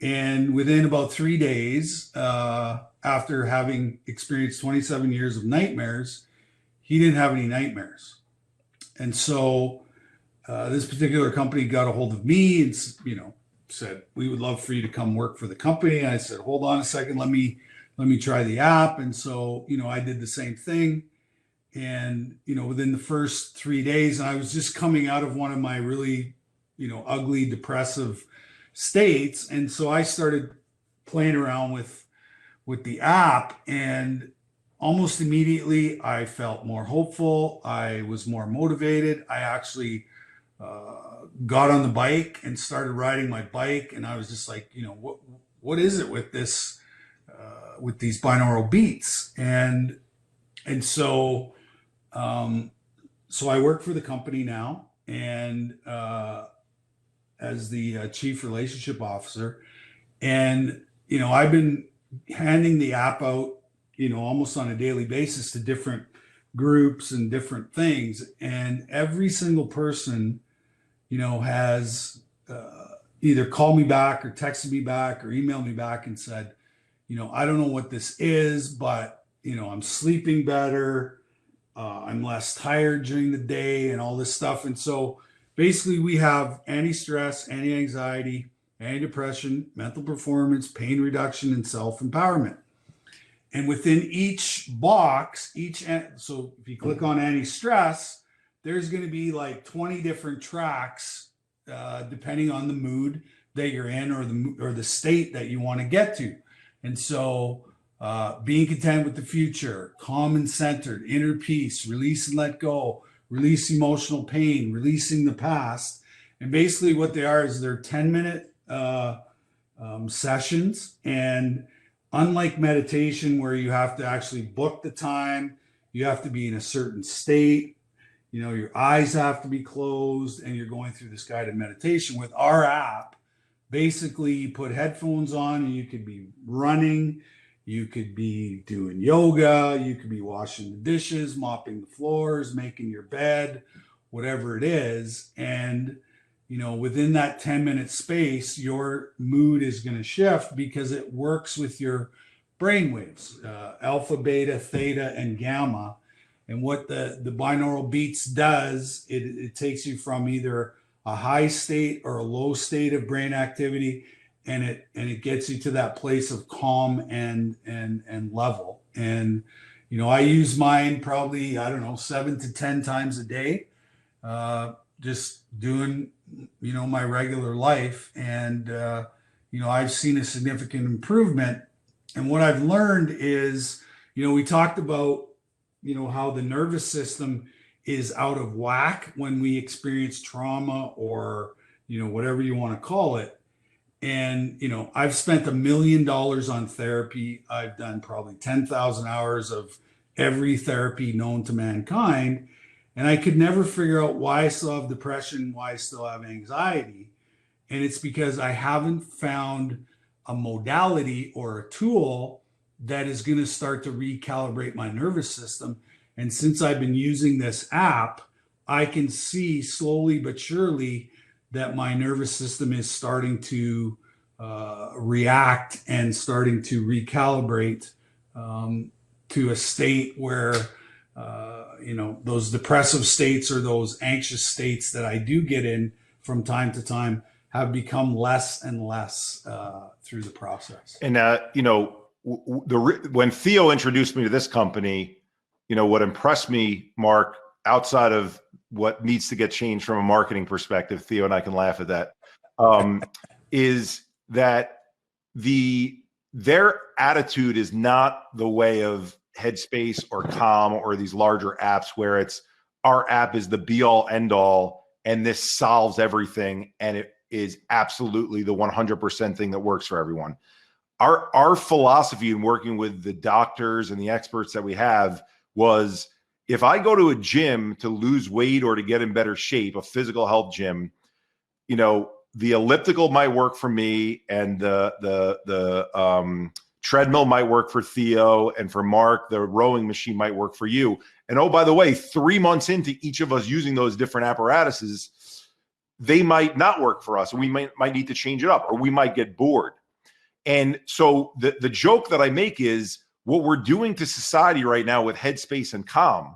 And within about 3 days, after having experienced 27 years of nightmares, he didn't have any nightmares. And so this particular company got a hold of me and, said, we would love for you to come work for the company. And I said, hold on a second, let me try the app. And so, I did the same thing. And, within the first 3 days, and I was just coming out of one of my really, ugly, depressive states. And so I started playing around with the app, and almost immediately I felt more hopeful. I was more motivated. I actually got on the bike and started riding my bike. And I was just like, what is it with this, with these binaural beats? And so I work for the company now, and as the chief relationship officer, and I've been handing the app out, almost on a daily basis to different groups and different things, and every single person, has either called me back or texted me back or emailed me back and said, I don't know what this is, but I'm sleeping better. I'm less tired during the day and all this stuff. And so basically we have anti-stress, anti-anxiety, anti-depression, mental performance, pain reduction, and self-empowerment. And within each box, so if you click on anti-stress, there's going to be like 20 different tracks, depending on the mood that you're in or the state that you want to get to. And so being content with the future, calm and centered, inner peace, release and let go, release emotional pain, releasing the past. And basically what they are is they're 10-minute sessions. And unlike meditation, where you have to actually book the time, you have to be in a certain state, your eyes have to be closed, and you're going through this guided meditation. With our app, basically you put headphones on and you could be running, you could be doing yoga, you could be washing the dishes, mopping the floors, making your bed, whatever it is. And, within that 10-minute space, your mood is going to shift because it works with your brain waves, alpha, beta, theta, and gamma. And what the binaural beats does, it takes you from either a high state or a low state of brain activity, and it gets you to that place of calm and level. And I use mine probably, 7 to 10 times a day, just doing my regular life. And I've seen a significant improvement. And what I've learned is, we talked about how the nervous system is out of whack when we experience trauma or whatever you want to call it. And, I've spent $1 million on therapy. I've done probably 10,000 hours of every therapy known to mankind. And I could never figure out why I still have depression, why I still have anxiety. And it's because I haven't found a modality or a tool that is going to start to recalibrate my nervous system. And since I've been using this app, I can see slowly but surely that my nervous system is starting to react and starting to recalibrate to a state where, those depressive states or those anxious states that I do get in from time to time have become less and less through the process. And, when Theo introduced me to this company, what impressed me, Mark, outside of what needs to get changed from a marketing perspective, Theo and I can laugh at that, is that their attitude is not the way of Headspace or Calm or these larger apps where it's our app is the be all end all and this solves everything and it is absolutely the 100% thing that works for everyone. Our philosophy in working with the doctors and the experts that we have was, if I go to a gym to lose weight or to get in better shape, a physical health gym, the elliptical might work for me and the treadmill might work for Theo, and for Mark, the rowing machine might work for you. And oh, by the way, 3 months into each of us using those different apparatuses, they might not work for us. And we might need to change it up, or we might get bored. And so the joke that I make is, what we're doing to society right now with Headspace and Calm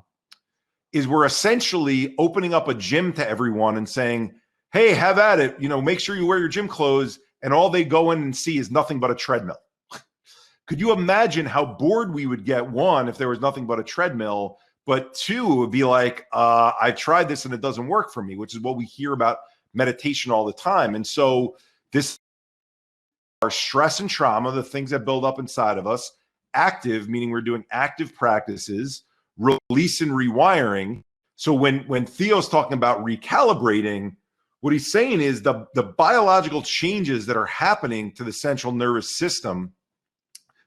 is we're essentially opening up a gym to everyone and saying, hey, have at it. Make sure you wear your gym clothes. And all they go in and see is nothing but a treadmill. Could you imagine how bored we would get, one, if there was nothing but a treadmill, but two, it would be like, I've tried this and it doesn't work for me, which is what we hear about meditation all the time. And so this, our stress and trauma, the things that build up inside of us, active, meaning we're doing active practices, release and rewiring. So when Theo's talking about recalibrating, what he's saying is the biological changes that are happening to the central nervous system,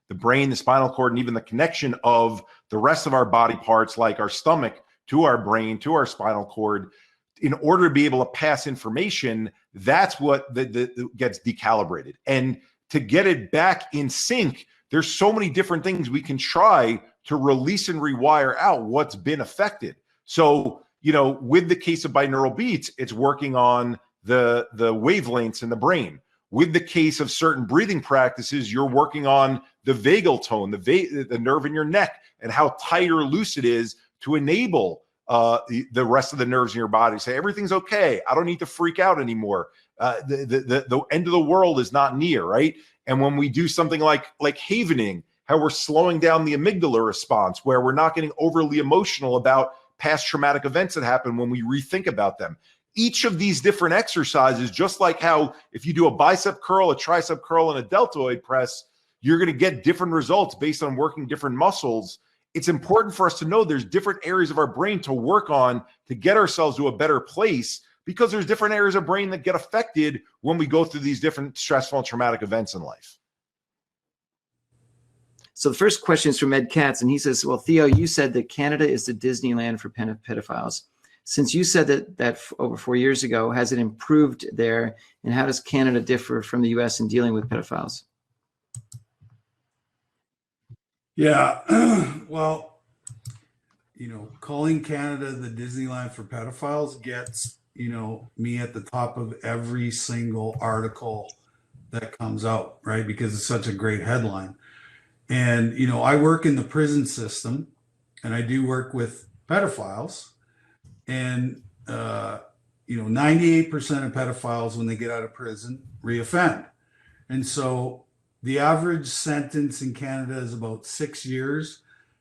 the brain, the spinal cord, and even the connection of the rest of our body parts, like our stomach, to our brain, to our spinal cord, in order to be able to pass information, that's what gets decalibrated. And to get it back in sync, there's so many different things we can try to release and rewire out what's been affected. So, with the case of binaural beats, it's working on the wavelengths in the brain. With the case of certain breathing practices, you're working on the vagal tone, the nerve in your neck, and how tight or loose it is to enable the rest of the nerves in your body. Say, everything's okay. I don't need to freak out anymore. The end of the world is not near, right? And when we do something like havening, how we're slowing down the amygdala response, where we're not getting overly emotional about past traumatic events that happen when we rethink about them. Each of these different exercises, just like how if you do a bicep curl, a tricep curl, and a deltoid press, you're going to get different results based on working different muscles. It's important for us to know there's different areas of our brain to work on to get ourselves to a better place, because there's different areas of brain that get affected when we go through these different stressful and traumatic events in life. So the first question is from Ed Katz, and he says, well, Theo, you said that Canada is the Disneyland for pedophiles. Since you said that over 4 years ago, has it improved there? And how does Canada differ from the US in dealing with pedophiles? Yeah, well, calling Canada the Disneyland for pedophiles gets, me at the top of every single article that comes out, right? Because it's such a great headline. And, I work in the prison system, and I do work with pedophiles. And, 98% of pedophiles, when they get out of prison, reoffend. And so the average sentence in Canada is about 6 years.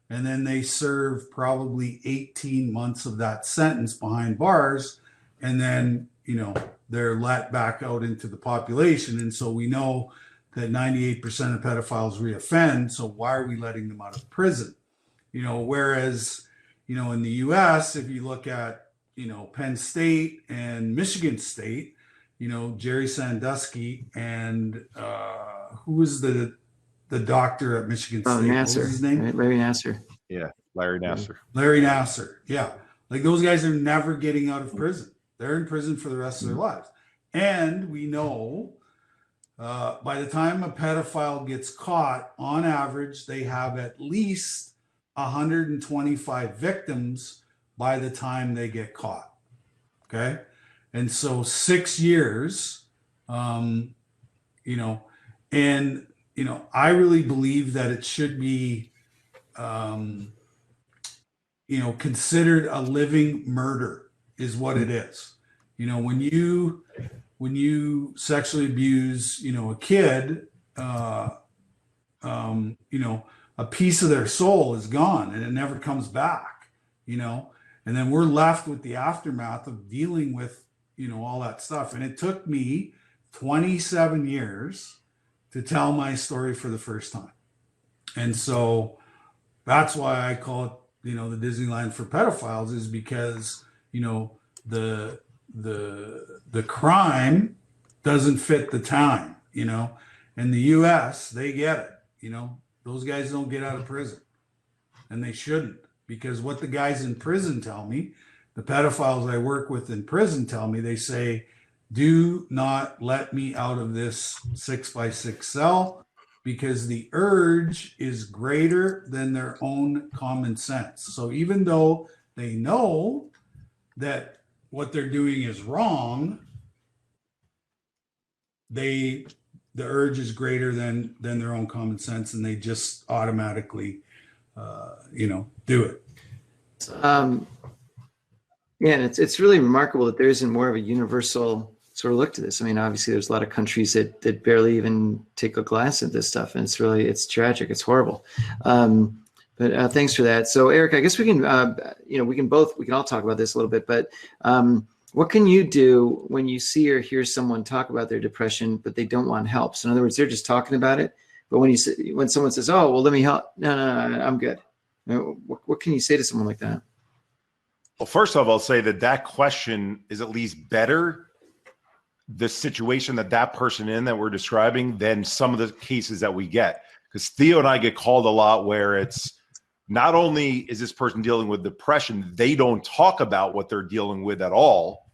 And then they serve probably 18 months of that sentence behind bars. And then, they're let back out into the population. And so we know that 98% of pedophiles reoffend. So why are we letting them out of prison? Whereas, in the US, if you look at, Penn State and Michigan State, Jerry Sandusky and who was the doctor at Michigan State? Nassar, what was his name? Right? Larry Nassar. Yeah, Larry Nassar. Larry Nassar, yeah. Like, those guys are never getting out of prison. They're in prison for the rest of their lives. And we know by the time a pedophile gets caught, on average, they have at least 125 victims by the time they get caught. Okay. And so 6 years, you know, and, you know, I really believe that it should be, you know, considered a living murder is what it is. You know, when you sexually abuse, you know, a kid, you know, a piece of their soul is gone and it never comes back, you know, and then we're left with the aftermath of dealing with, you know, all that stuff. And it took me 27 years to tell my story for the first time. And so that's why I call it, you know, the Disneyland for pedophiles, is because, you know, the crime doesn't fit the time, you know. In the US, they get it, you know. Those guys don't get out of prison, and they shouldn't, because what the guys in prison tell me, the pedophiles I work with in prison tell me, they say, do not let me out of this 6x6 cell, because the urge is greater than their own common sense. So even though they know that what they're doing is wrong, the urge is greater than their own common sense, and they just automatically, you know, do it. Yeah, and it's really remarkable that there isn't more of a universal sort of look to this. I mean, obviously, there's a lot of countries that barely even take a glance at this stuff, and it's tragic, it's horrible. But thanks for that. So, Eric, I guess we can, you know, we can all talk about this a little bit. But what can you do when you see or hear someone talk about their depression, but they don't want help? So, in other words, they're just talking about it. But when someone says, "Oh, well, let me help," no, I'm good. What can you say to someone like that? Well, first off, I'll say that question is at least better, the situation that person in that we're describing, than some of the cases that we get. Because Theo and I get called a lot where it's not only is this person dealing with depression, they don't talk about what they're dealing with at all,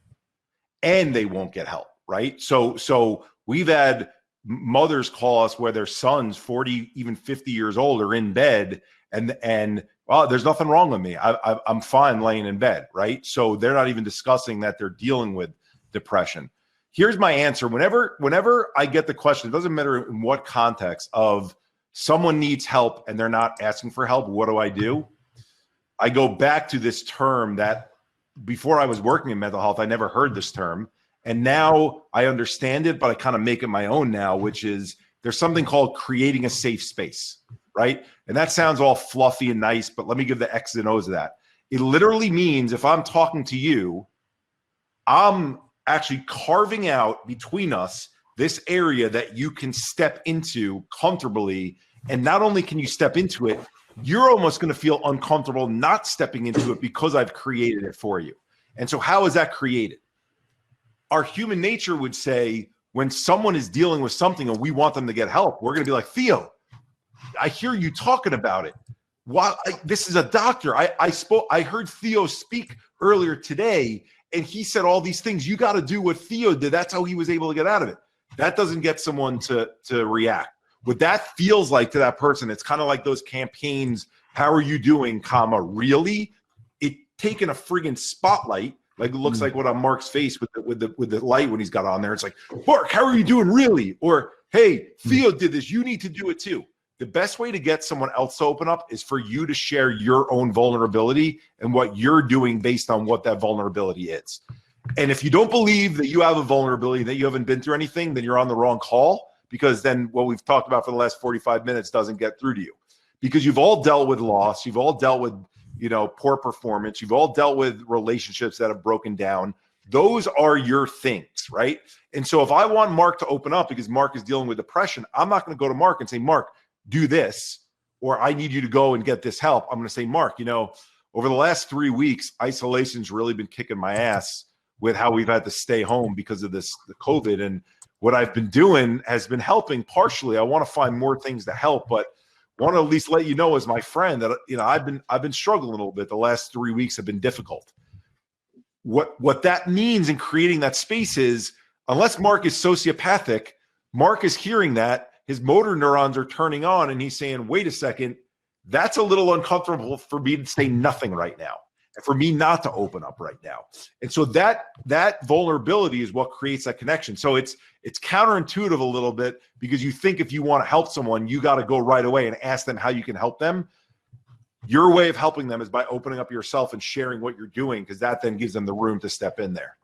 and they won't get help, right? So we've had mothers call us where their sons, 40, even 50 years old, are in bed, and well, there's nothing wrong with me. I'm fine laying in bed, right? So they're not even discussing that they're dealing with depression. Here's my answer. Whenever I get the question, it doesn't matter in what context, of someone needs help and they're not asking for help, what do? I go back to this term that before I was working in mental health, I never heard this term. And now I understand it, but I kind of make it my own now, which is there's something called creating a safe space, right? And that sounds all fluffy and nice, but let me give the X's and O's of that. It literally means if I'm talking to you, I'm actually carving out between us this area that you can step into comfortably. And not only can you step into it, you're almost going to feel uncomfortable not stepping into it because I've created it for you. And so how is that created? Our human nature would say when someone is dealing with something and we want them to get help, we're going to be like, Theo, I hear you talking about it. This is a doctor. I heard Theo speak earlier today, and he said all these things. You got to do what Theo did. That's how he was able to get out of it. That doesn't get someone to react. What that feels like to that person, it's kind of like those campaigns, how are you doing, comma, really? It taking a friggin' spotlight, like it looks like what on Mark's face with the light when he's got on there. It's like, Mark, how are you doing, really? Or, hey, Theo did this. You need to do it too. The best way to get someone else to open up is for you to share your own vulnerability and what you're doing based on what that vulnerability is. And if you don't believe that you have a vulnerability, that you haven't been through anything, then you're on the wrong call, because then what we've talked about for the last 45 minutes doesn't get through to you. Because you've all dealt with loss. You've all dealt with, poor performance. You've all dealt with relationships that have broken down. Those are your things, right? And so if I want Mark to open up because Mark is dealing with depression, I'm not going to go to Mark and say, Mark, do this, or I need you to go and get this help. I'm going to say, Mark, over the last 3 weeks, isolation's really been kicking my ass with how we've had to stay home because of the COVID. And what I've been doing has been helping partially. I want to find more things to help, but want to at least let you know as my friend that, I've been struggling a little bit. The last 3 weeks have been difficult. What that means in creating that space is, unless Mark is sociopathic, Mark is hearing that, his motor neurons are turning on, and he's saying, wait a second, that's a little uncomfortable for me to say nothing right now. for me not to open up right now. And so that vulnerability is what creates that connection. So it's counterintuitive a little bit, because you think if you want to help someone, you got to go right away and ask them how you can help them. Your way of helping them is by opening up yourself and sharing what you're doing, because that then gives them the room to step in there.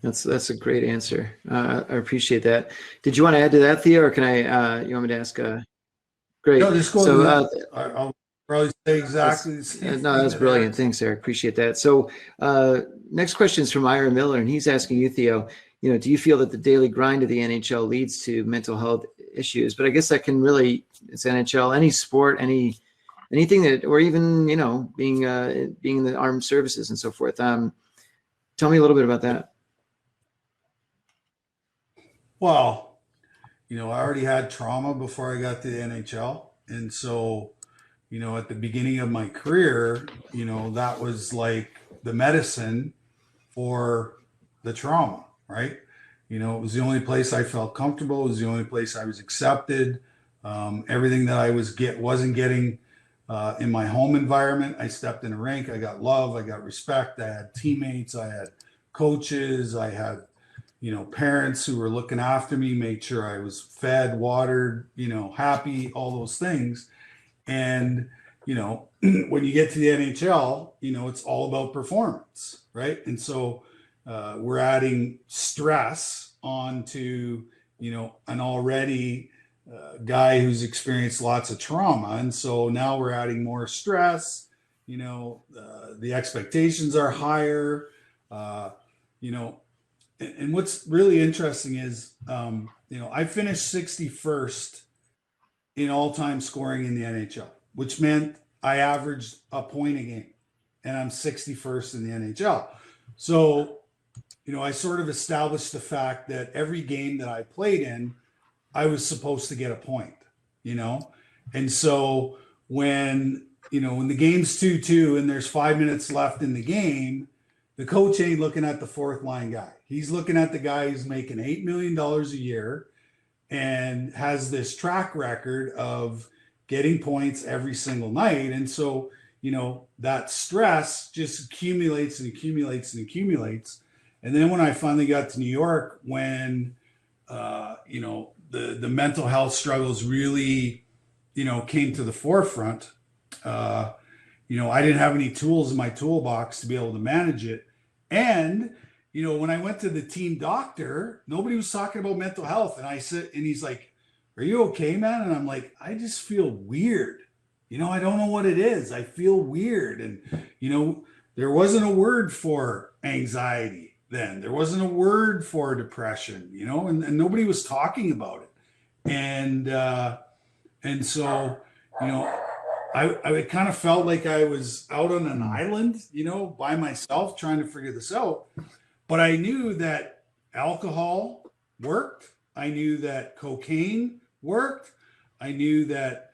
That's a great answer. I appreciate that. Did you want to add to that, Theo, or can I? You want me to ask? Great. No, just go. So I'll probably say exactly the same. No, that's brilliant. Thanks, Eric. Appreciate that. So next question is from Ira Miller, and he's asking you, Theo, do you feel that the daily grind of the NHL leads to mental health issues? But I guess that can really, it's NHL, any sport, anything that, or even, being in the armed services and so forth. Tell me a little bit about that. Well, I already had trauma before I got to the NHL. And so, at the beginning of my career, that was like the medicine for the trauma, right? It was the only place I felt comfortable. It was the only place I was accepted. Everything that I wasn't getting in my home environment. I stepped in a rink. I got love. I got respect. I had teammates. I had coaches. I had parents who were looking after me, made sure I was fed, watered, happy, all those things. And, when you get to the NHL, it's all about performance, right? And so we're adding stress onto, an already guy who's experienced lots of trauma. And so now we're adding more stress, the expectations are higher, and what's really interesting is, I finished 61st in all-time scoring in the NHL, which meant I averaged a point a game, and I'm 61st in the NHL. So, I sort of established the fact that every game that I played in, I was supposed to get a point, And so when the game's 2-2 and there's 5 minutes left in the game, the coach ain't looking at the fourth line guy. He's looking at the guy who's making $8 million a year and has this track record of getting points every single night. And so, that stress just accumulates and accumulates and accumulates. And then when I finally got to New York, when, the mental health struggles really, came to the forefront, I didn't have any tools in my toolbox to be able to manage it. And, when I went to the team doctor, nobody was talking about mental health. And I said, and he's like, "Are you okay, man?" And I'm like, "I just feel weird. I don't know what it is. I feel weird." And, there wasn't a word for anxiety then. There wasn't a word for depression, and nobody was talking about it. And so, I kind of felt like I was out on an island, by myself trying to figure this out. But I knew that alcohol worked. I knew that cocaine worked. I knew that,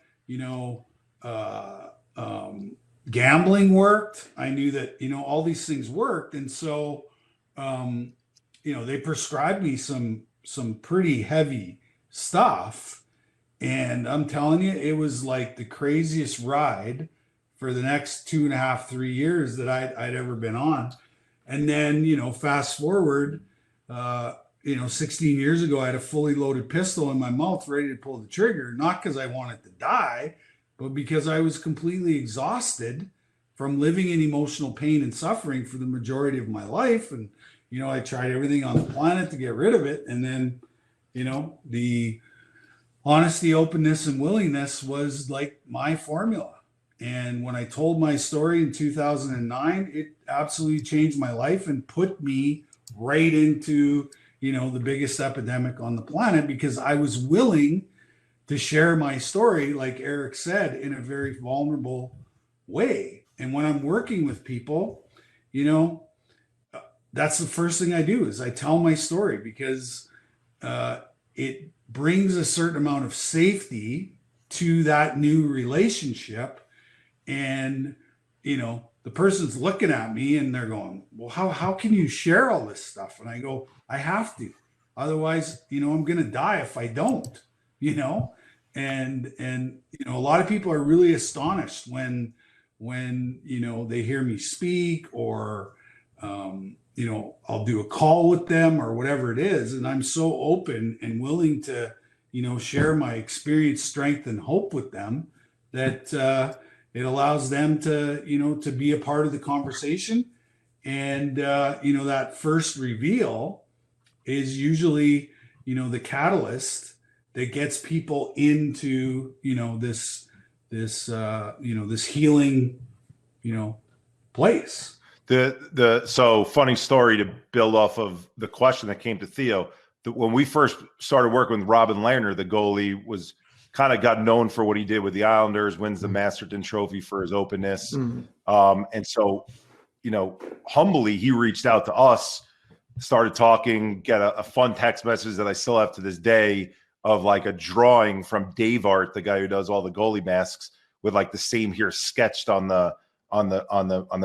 gambling worked. I knew that, all these things worked. And so, they prescribed me some pretty heavy stuff. And I'm telling you, it was like the craziest ride for the next 2.5, 3 years that I'd ever been on. And then, fast forward, 16 years ago, I had a fully loaded pistol in my mouth, ready to pull the trigger, not because I wanted to die, but because I was completely exhausted from living in emotional pain and suffering for the majority of my life. And, I tried everything on the planet to get rid of it. And then, the honesty, openness, and willingness was like my formula. And when I told my story in 2009, it absolutely changed my life and put me right into, the biggest epidemic on the planet, because I was willing to share my story, like Eric said, in a very vulnerable way. And when I'm working with people, that's the first thing I do is I tell my story, because it brings a certain amount of safety to that new relationship. And, the person's looking at me and they're going, "Well, how can you share all this stuff?" And I go, "I have to. Otherwise, I'm going to die if I don't, and a lot of people are really astonished when when, they hear me speak, or, I'll do a call with them or whatever it is. And I'm so open and willing to, share my experience, strength, and hope with them that it allows them to, to be a part of the conversation. And, that first reveal is usually, the catalyst that gets people into, this healing, place. So funny story to build off of the question that came to Theo. When we first started working with Robin Lerner, the goalie was kind of got known for what he did with the Islanders, wins the Masterton Trophy for his openness. And so, humbly, he reached out to us, started talking, get a fun text message that I still have to this day of like a drawing from Dave Art, the guy who does all the goalie masks, with like the same here sketched on the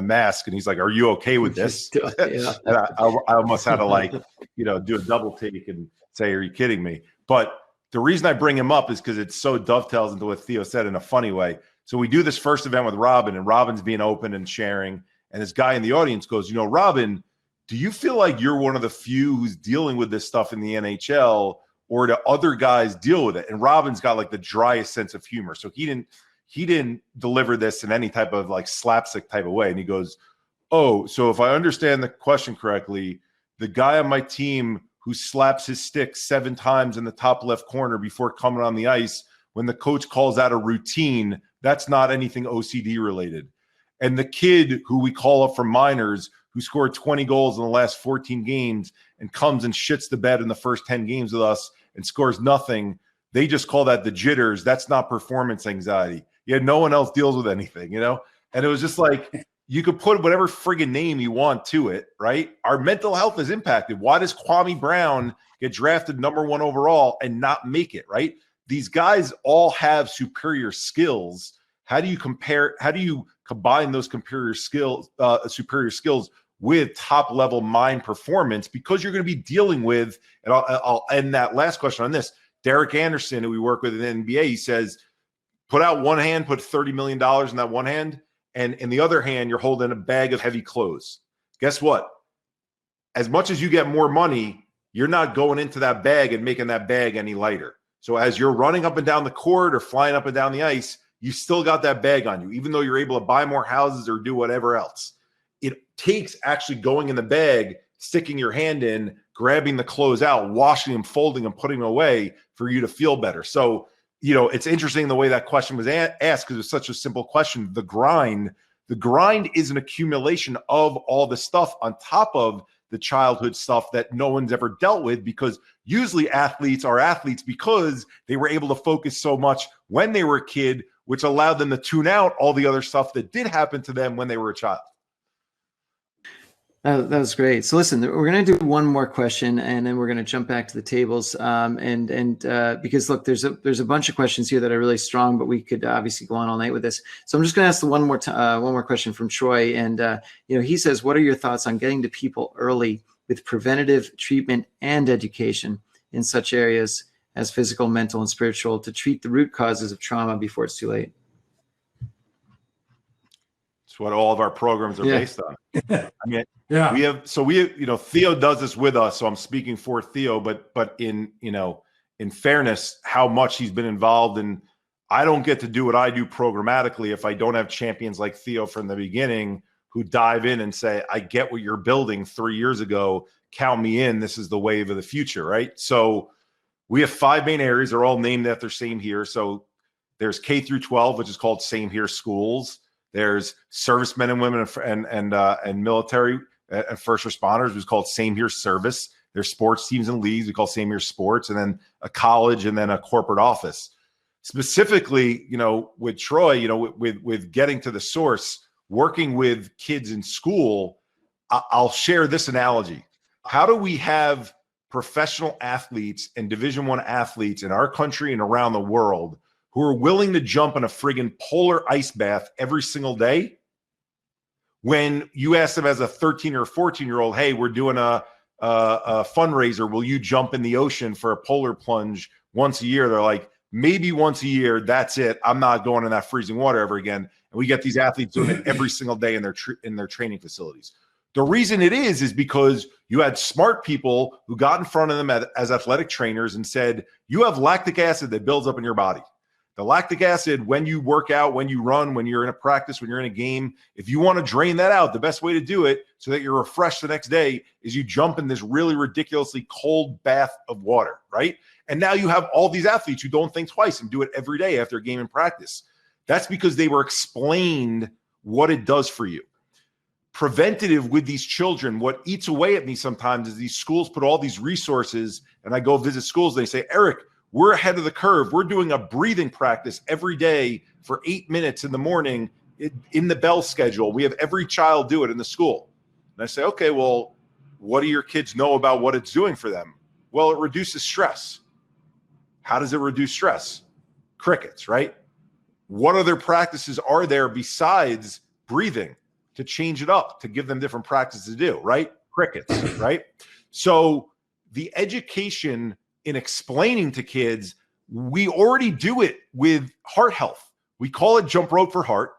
mask. And he's like, "Are you okay with this?" And I almost had to do a double take and say, "Are you kidding me?" But the reason I bring him up is because it so dovetails into what Theo said in a funny way. So we do this first event with Robin, and Robin's being open and sharing. And this guy in the audience goes, "Robin, do you feel like you're one of the few who's dealing with this stuff in the NHL, or do other guys deal with it?" And Robin's got like the driest sense of humor. So he didn't deliver this in any type of like slapstick type of way. And he goes, "Oh, so if I understand the question correctly, the guy on my team who slaps his stick 7 times in the top left corner before coming on the ice, when the coach calls out a routine, that's not anything OCD related. And the kid who we call up from minors, who scored 20 goals in the last 14 games and comes and shits the bed in the first 10 games with us and scores nothing, they just call that the jitters. That's not performance anxiety. Yeah, no one else deals with anything, And it was just like, you could put whatever friggin' name you want to it, right? Our mental health is impacted. Why does Kwame Brown get drafted number 1 overall and not make it, right? These guys all have superior skills. How do you combine those superior skills with top level mind performance? Because you're going to be dealing with, and I'll end that last question on this. Derek Anderson, who we work with in the NBA, he says, put out one hand, put $30 million in that one hand, and in the other hand, you're holding a bag of heavy clothes. Guess what? As much as you get more money, you're not going into that bag and making that bag any lighter. So as you're running up and down the court or flying up and down the ice, you still got that bag on you, even though you're able to buy more houses or do whatever else. It takes actually going in the bag, sticking your hand in, grabbing the clothes out, washing them, folding them, putting them away for you to feel better. So, it's interesting the way that question was asked, because it's such a simple question. The grind is an accumulation of all the stuff on top of the childhood stuff that no one's ever dealt with, because usually athletes are athletes because they were able to focus so much when they were a kid, which allowed them to tune out all the other stuff that did happen to them when they were a child. That was great. So listen, we're going to do one more question, and then we're going to jump back to the tables. Because look, there's a bunch of questions here that are really strong, but we could obviously go on all night with this. So I'm just going to ask one more question from Troy, and he says, "What are your thoughts on getting to people early with preventative treatment and education in such areas as physical, mental, and spiritual to treat the root causes of trauma before it's too late?" It's what all of our programs are based on. I mean, Yeah. we have Theo does this with us, so I'm speaking for Theo, but in fairness, how much he's been involved in, I don't get to do what I do programmatically if I don't have champions like Theo from the beginning who dive in and say, "I get what you're building 3 years ago. Count me in. This is the wave of the future," right? So we have 5 main areas. They're all named after Same Here. So there's K through 12, which is called Same Here Schools. There's servicemen and women and military and first responders, which is called Same Here Service. There's sports teams and leagues we call Same Here Sports, and then a college, and then a corporate office. Specifically, with Troy, with getting to the source, working with kids in school, I'll share this analogy. How do we have professional athletes and Division I athletes in our country and around the world who are willing to jump in a friggin' polar ice bath every single day, when you ask them as a 13 or 14-year-old, "Hey, we're doing a fundraiser. Will you jump in the ocean for a polar plunge once a year?" They're like, maybe once a year, that's it. I'm not going in that freezing water ever again. And we get these athletes doing it every single day in their training facilities. The reason it is because you had smart people who got in front of them as athletic trainers and said, you have lactic acid that builds up in your body. The lactic acid, when you work out, when you run, when you're in a practice, when you're in a game, if you want to drain that out, the best way to do it so that you're refreshed the next day is you jump in this really ridiculously cold bath of water, right? And now you have all these athletes who don't think twice and do it every day after a game in practice. That's because they were explained what it does for you. Preventative with these children, what eats away at me sometimes is these schools put all these resources, and I go visit schools, they say, Eric, we're ahead of the curve. We're doing a breathing practice every day for 8 minutes in the morning in the bell schedule. We have every child do it in the school. And I say, okay, well, what do your kids know about what it's doing for them? Well, it reduces stress. How does it reduce stress? Crickets, right? What other practices are there besides breathing to change it up, to give them different practices to do, right? Crickets, right? So the education in explaining to kids, we already do it with heart health. We call it jump rope for heart.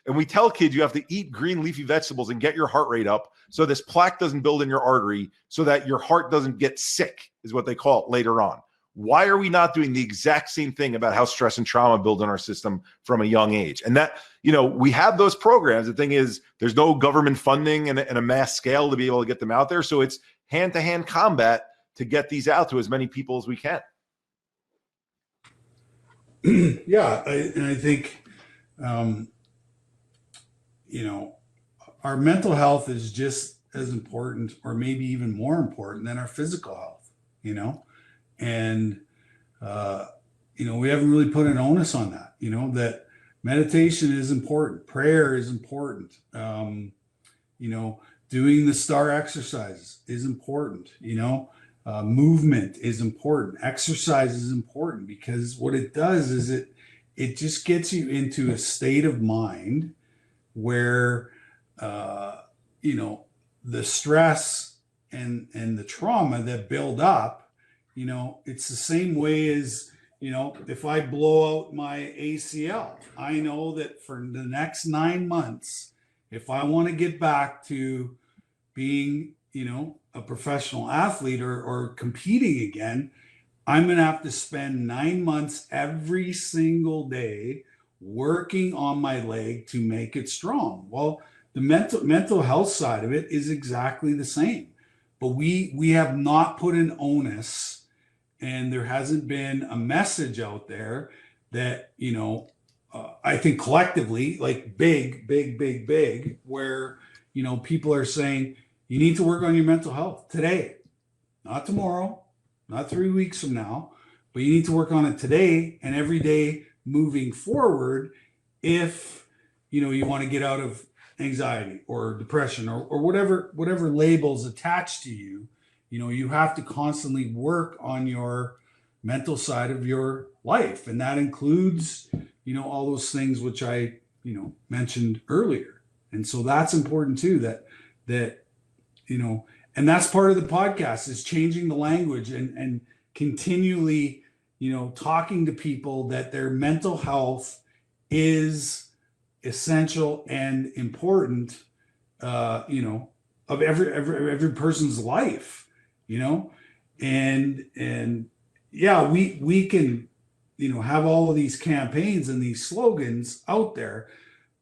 And we tell kids you have to eat green leafy vegetables and get your heart rate up so this plaque doesn't build in your artery so that your heart doesn't get sick, is what they call it later on. Why are we not doing the exact same thing about how stress and trauma build in our system from a young age? And that, we have those programs. The thing is, there's no government funding and a mass scale to be able to get them out there. So it's hand-to-hand combat to get these out to as many people as we can. Yeah, I think, our mental health is just as important, or maybe even more important than our physical health, and, we haven't really put an onus on that, that meditation is important. Prayer is important. Doing the STAR exercises is important, movement is important. Exercise is important because what it does is it just gets you into a state of mind where, the stress and the trauma that build up, it's the same way as, if I blow out my ACL, I know that for the next 9 months, if I want to get back to being, a professional athlete or competing again, I'm going to have to spend 9 months every single day working on my leg to make it strong. Well, the mental health side of it is exactly the same, but we have not put an onus, and there hasn't been a message out there that, I think collectively, like big, where, people are saying, you need to work on your mental health today, not tomorrow, not 3 weeks from now, but you need to work on it today and every day moving forward. If, you want to get out of anxiety or depression or whatever labels attached to you, you have to constantly work on your mental side of your life. And that includes, all those things which I, mentioned earlier. And so that's important too, that, and that's part of the podcast, is changing the language and continually, talking to people that their mental health is essential and important, of every person's life, and yeah, we can, have all of these campaigns and these slogans out there,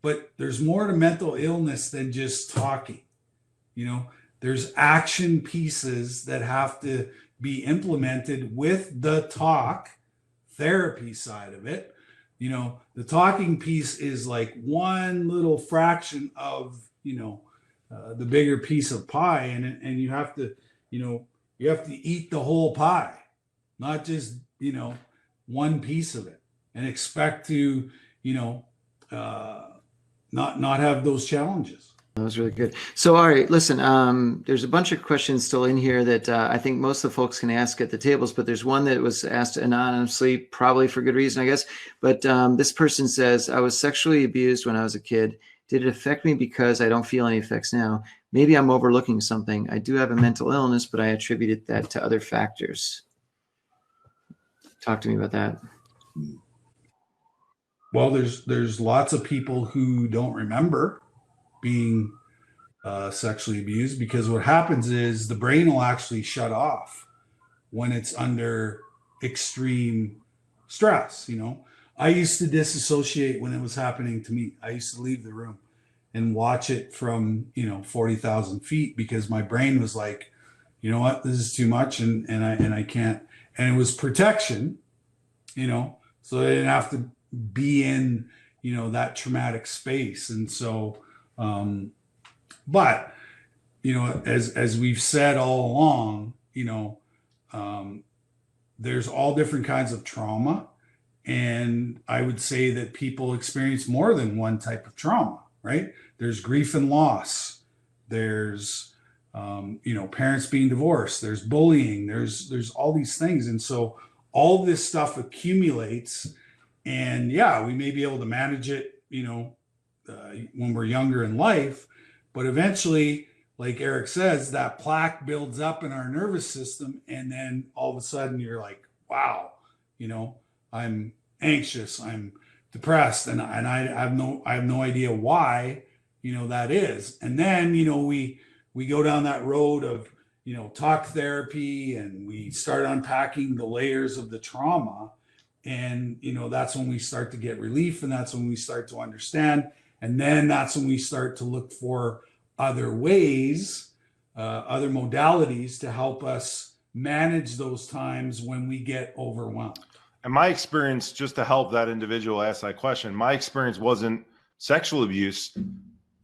but there's more to mental illness than just talking. There's action pieces that have to be implemented with the talk therapy side of it. The talking piece is like one little fraction of, the bigger piece of pie, and you have to, you have to eat the whole pie, not just, one piece of it, and expect to, not have those challenges. That was really good. So, all right, listen, there's a bunch of questions still in here that I think most of the folks can ask at the tables, but there's one that was asked anonymously, probably for good reason, I guess. But this person says, I was sexually abused when I was a kid. Did it affect me because I don't feel any effects now? Maybe I'm overlooking something. I do have a mental illness, but I attributed that to other factors. Talk to me about that. Well, there's lots of people who don't remember being sexually abused, because what happens is the brain will actually shut off when it's under extreme stress. I used to disassociate when it was happening to me. I used to leave the room and watch it from 40,000 feet, because my brain was like, you know what, this is too much, and I can't. And it was protection, so I didn't have to be in that traumatic space. And so but as we've said all along, there's all different kinds of trauma, and I would say that people experience more than one type of trauma, right? There's grief and loss, there's parents being divorced, there's bullying, there's all these things. And so all this stuff accumulates, and we may be able to manage it when we're younger in life, but eventually, like Eric says, that plaque builds up in our nervous system, and then all of a sudden you're like, wow, I'm anxious, I'm depressed, and I have no idea why that is. And then we go down that road of talk therapy, and we start unpacking the layers of the trauma, and that's when we start to get relief, and that's when we start to understand, and then that's when we start to look for other ways, other modalities to help us manage those times when we get overwhelmed. And my experience, just to help that individual ask that question, my experience wasn't sexual abuse,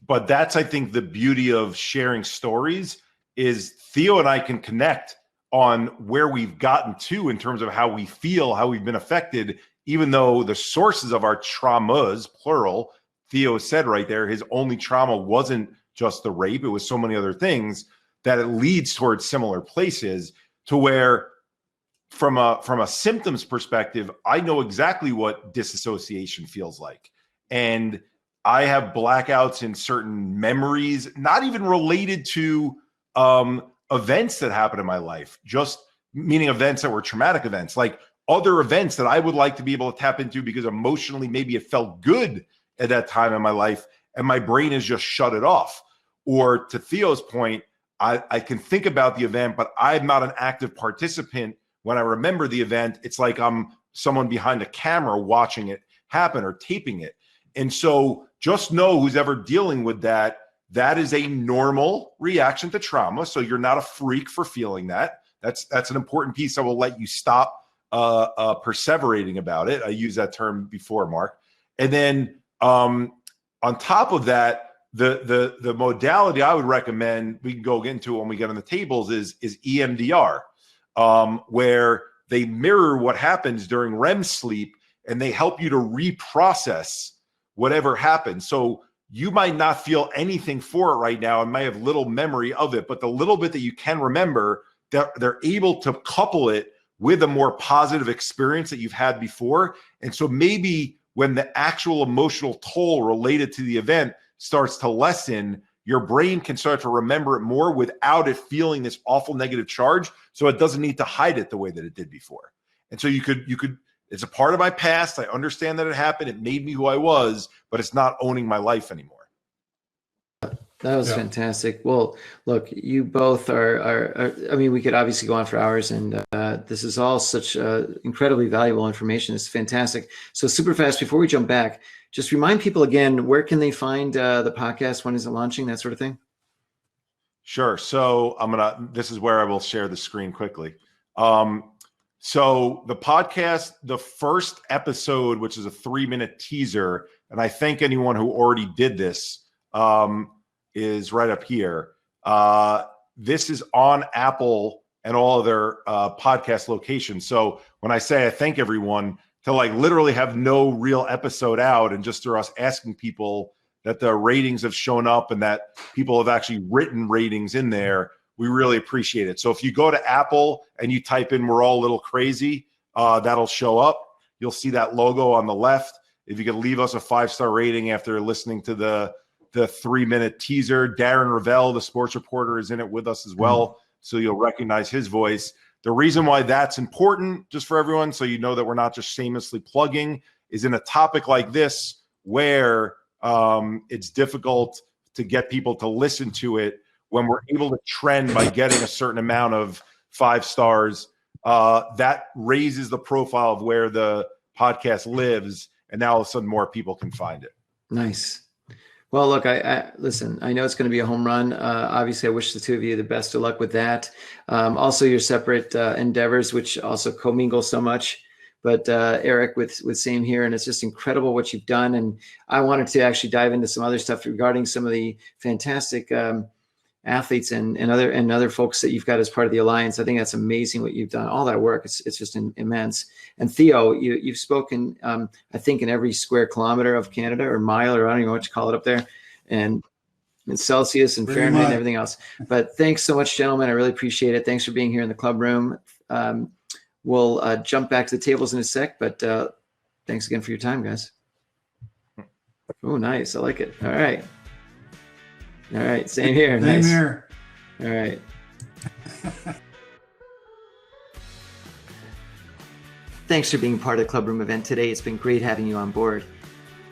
but that's, I think, the beauty of sharing stories is Theo and I can connect on where we've gotten to in terms of how we feel, how we've been affected, even though the sources of our traumas, plural, Theo said right there, his only trauma wasn't just the rape. It was so many other things that it leads towards similar places, to where from a symptoms perspective, I know exactly what disassociation feels like. And I have blackouts in certain memories, not even related to events that happened in my life, just meaning events that were traumatic events, like other events that I would like to be able to tap into because emotionally maybe it felt good at that time in my life, and my brain has just shut it off. Or to Theo's point, I can think about the event, but I'm not an active participant. When I remember the event, it's like I'm someone behind a camera watching it happen or taping it. And so just know, who's ever dealing with that, that is a normal reaction to trauma. So you're not a freak for feeling that. That's an important piece. I will let you stop perseverating about it. I used that term before, Mark. And then on top of that, the modality I would recommend, we can go into when we get on the tables, is EMDR, where they mirror what happens during REM sleep, and they help you to reprocess whatever happened. So you might not feel anything for it right now and may have little memory of it, but the little bit that you can remember, they're able to couple it with a more positive experience that you've had before. And so maybe when the actual emotional toll related to the event starts to lessen, your brain can start to remember it more without it feeling this awful negative charge. So it doesn't need to hide it the way that it did before. And so you could, it's a part of my past. I understand that it happened. It made me who I was, but it's not owning my life anymore. That was fantastic. Well, look, you both are, I mean, we could obviously go on for hours, and this is all such incredibly valuable information. It's fantastic. So super fast, before we jump back, just remind people again, where can they find the podcast? When is it launching? That sort of thing. Sure. So this is where I will share the screen quickly. So the podcast, the first episode, which is a 3-minute teaser, and I thank anyone who already did this, is right up here. This is on Apple and all other podcast locations. So when I say I thank everyone, to like literally have no real episode out, and just through us asking people that the ratings have shown up and that people have actually written ratings in there, we really appreciate it. So if you go to Apple and you type in "We're All a Little Crazy," that'll show up. You'll see that logo on the left. If you could leave us a 5-star rating after listening to the 3-minute teaser. Darren Ravel, the sports reporter, is in it with us as well, so you'll recognize his voice. The reason why that's important, just for everyone, so you know that we're not just shamelessly plugging, is in a topic like this where it's difficult to get people to listen to it. When we're able to trend by getting a certain amount of 5 stars, that raises the profile of where the podcast lives, and now all of a sudden more people can find it. Nice. Well, look, I listen, I know it's going to be a home run. Obviously, I wish the two of you the best of luck with that. Also, your separate endeavors, which also commingle so much. But Eric, with same here, and it's just incredible what you've done. And I wanted to actually dive into some other stuff regarding some of the fantastic athletes and other folks that you've got as part of the Alliance. I think that's amazing what you've done. All that work, it's just immense. And Theo, you've spoken, I think, in every square kilometer of Canada, or mile, or I don't even know what you call it up there, and in Celsius and Fahrenheit and everything else. But thanks so much, gentlemen. I really appreciate it. Thanks for being here in the club room. We'll jump back to the tables in a sec, but thanks again for your time, guys. Oh, nice. I like it. All right. All right. Same here. Same Nice. here. All right. Thanks for being part of the Clubroom event today. It's been great having you on board.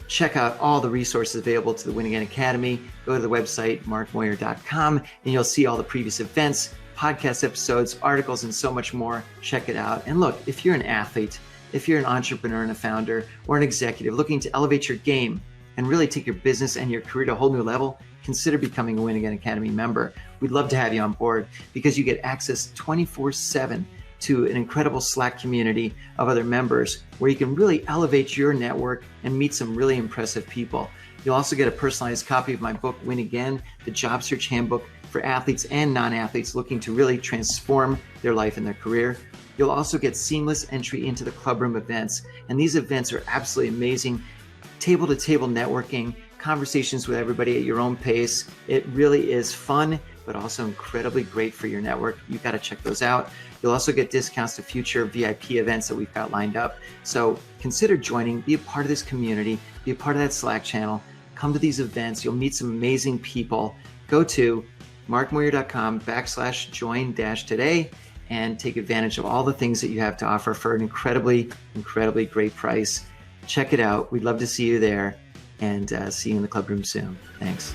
Check out all the resources available to the Win Again Academy. Go to the website, markmoyer.com, and you'll see all the previous events, podcast episodes, articles, and so much more. Check it out. And look, if you're an athlete, if you're an entrepreneur and a founder, or an executive looking to elevate your game and really take your business and your career to a whole new level, consider becoming a Win Again Academy member. We'd love to have you on board because you get access 24/7 to an incredible Slack community of other members where you can really elevate your network and meet some really impressive people. You'll also get a personalized copy of my book, Win Again, the job search handbook for athletes and non-athletes looking to really transform their life and their career. You'll also get seamless entry into the Clubroom events. And these events are absolutely amazing. Table-to-table networking, conversations with everybody at your own pace. It really is fun, but also incredibly great for your network. You've got to check those out. You'll also get discounts to future VIP events that we've got lined up. So consider joining, be a part of this community, be a part of that Slack channel. Come to these events. You'll meet some amazing people. Go to markmoyer.com/join-today and take advantage of all the things that you have to offer for an incredibly, incredibly great price. Check it out. We'd love to see you there, and see you in the club room soon. Thanks.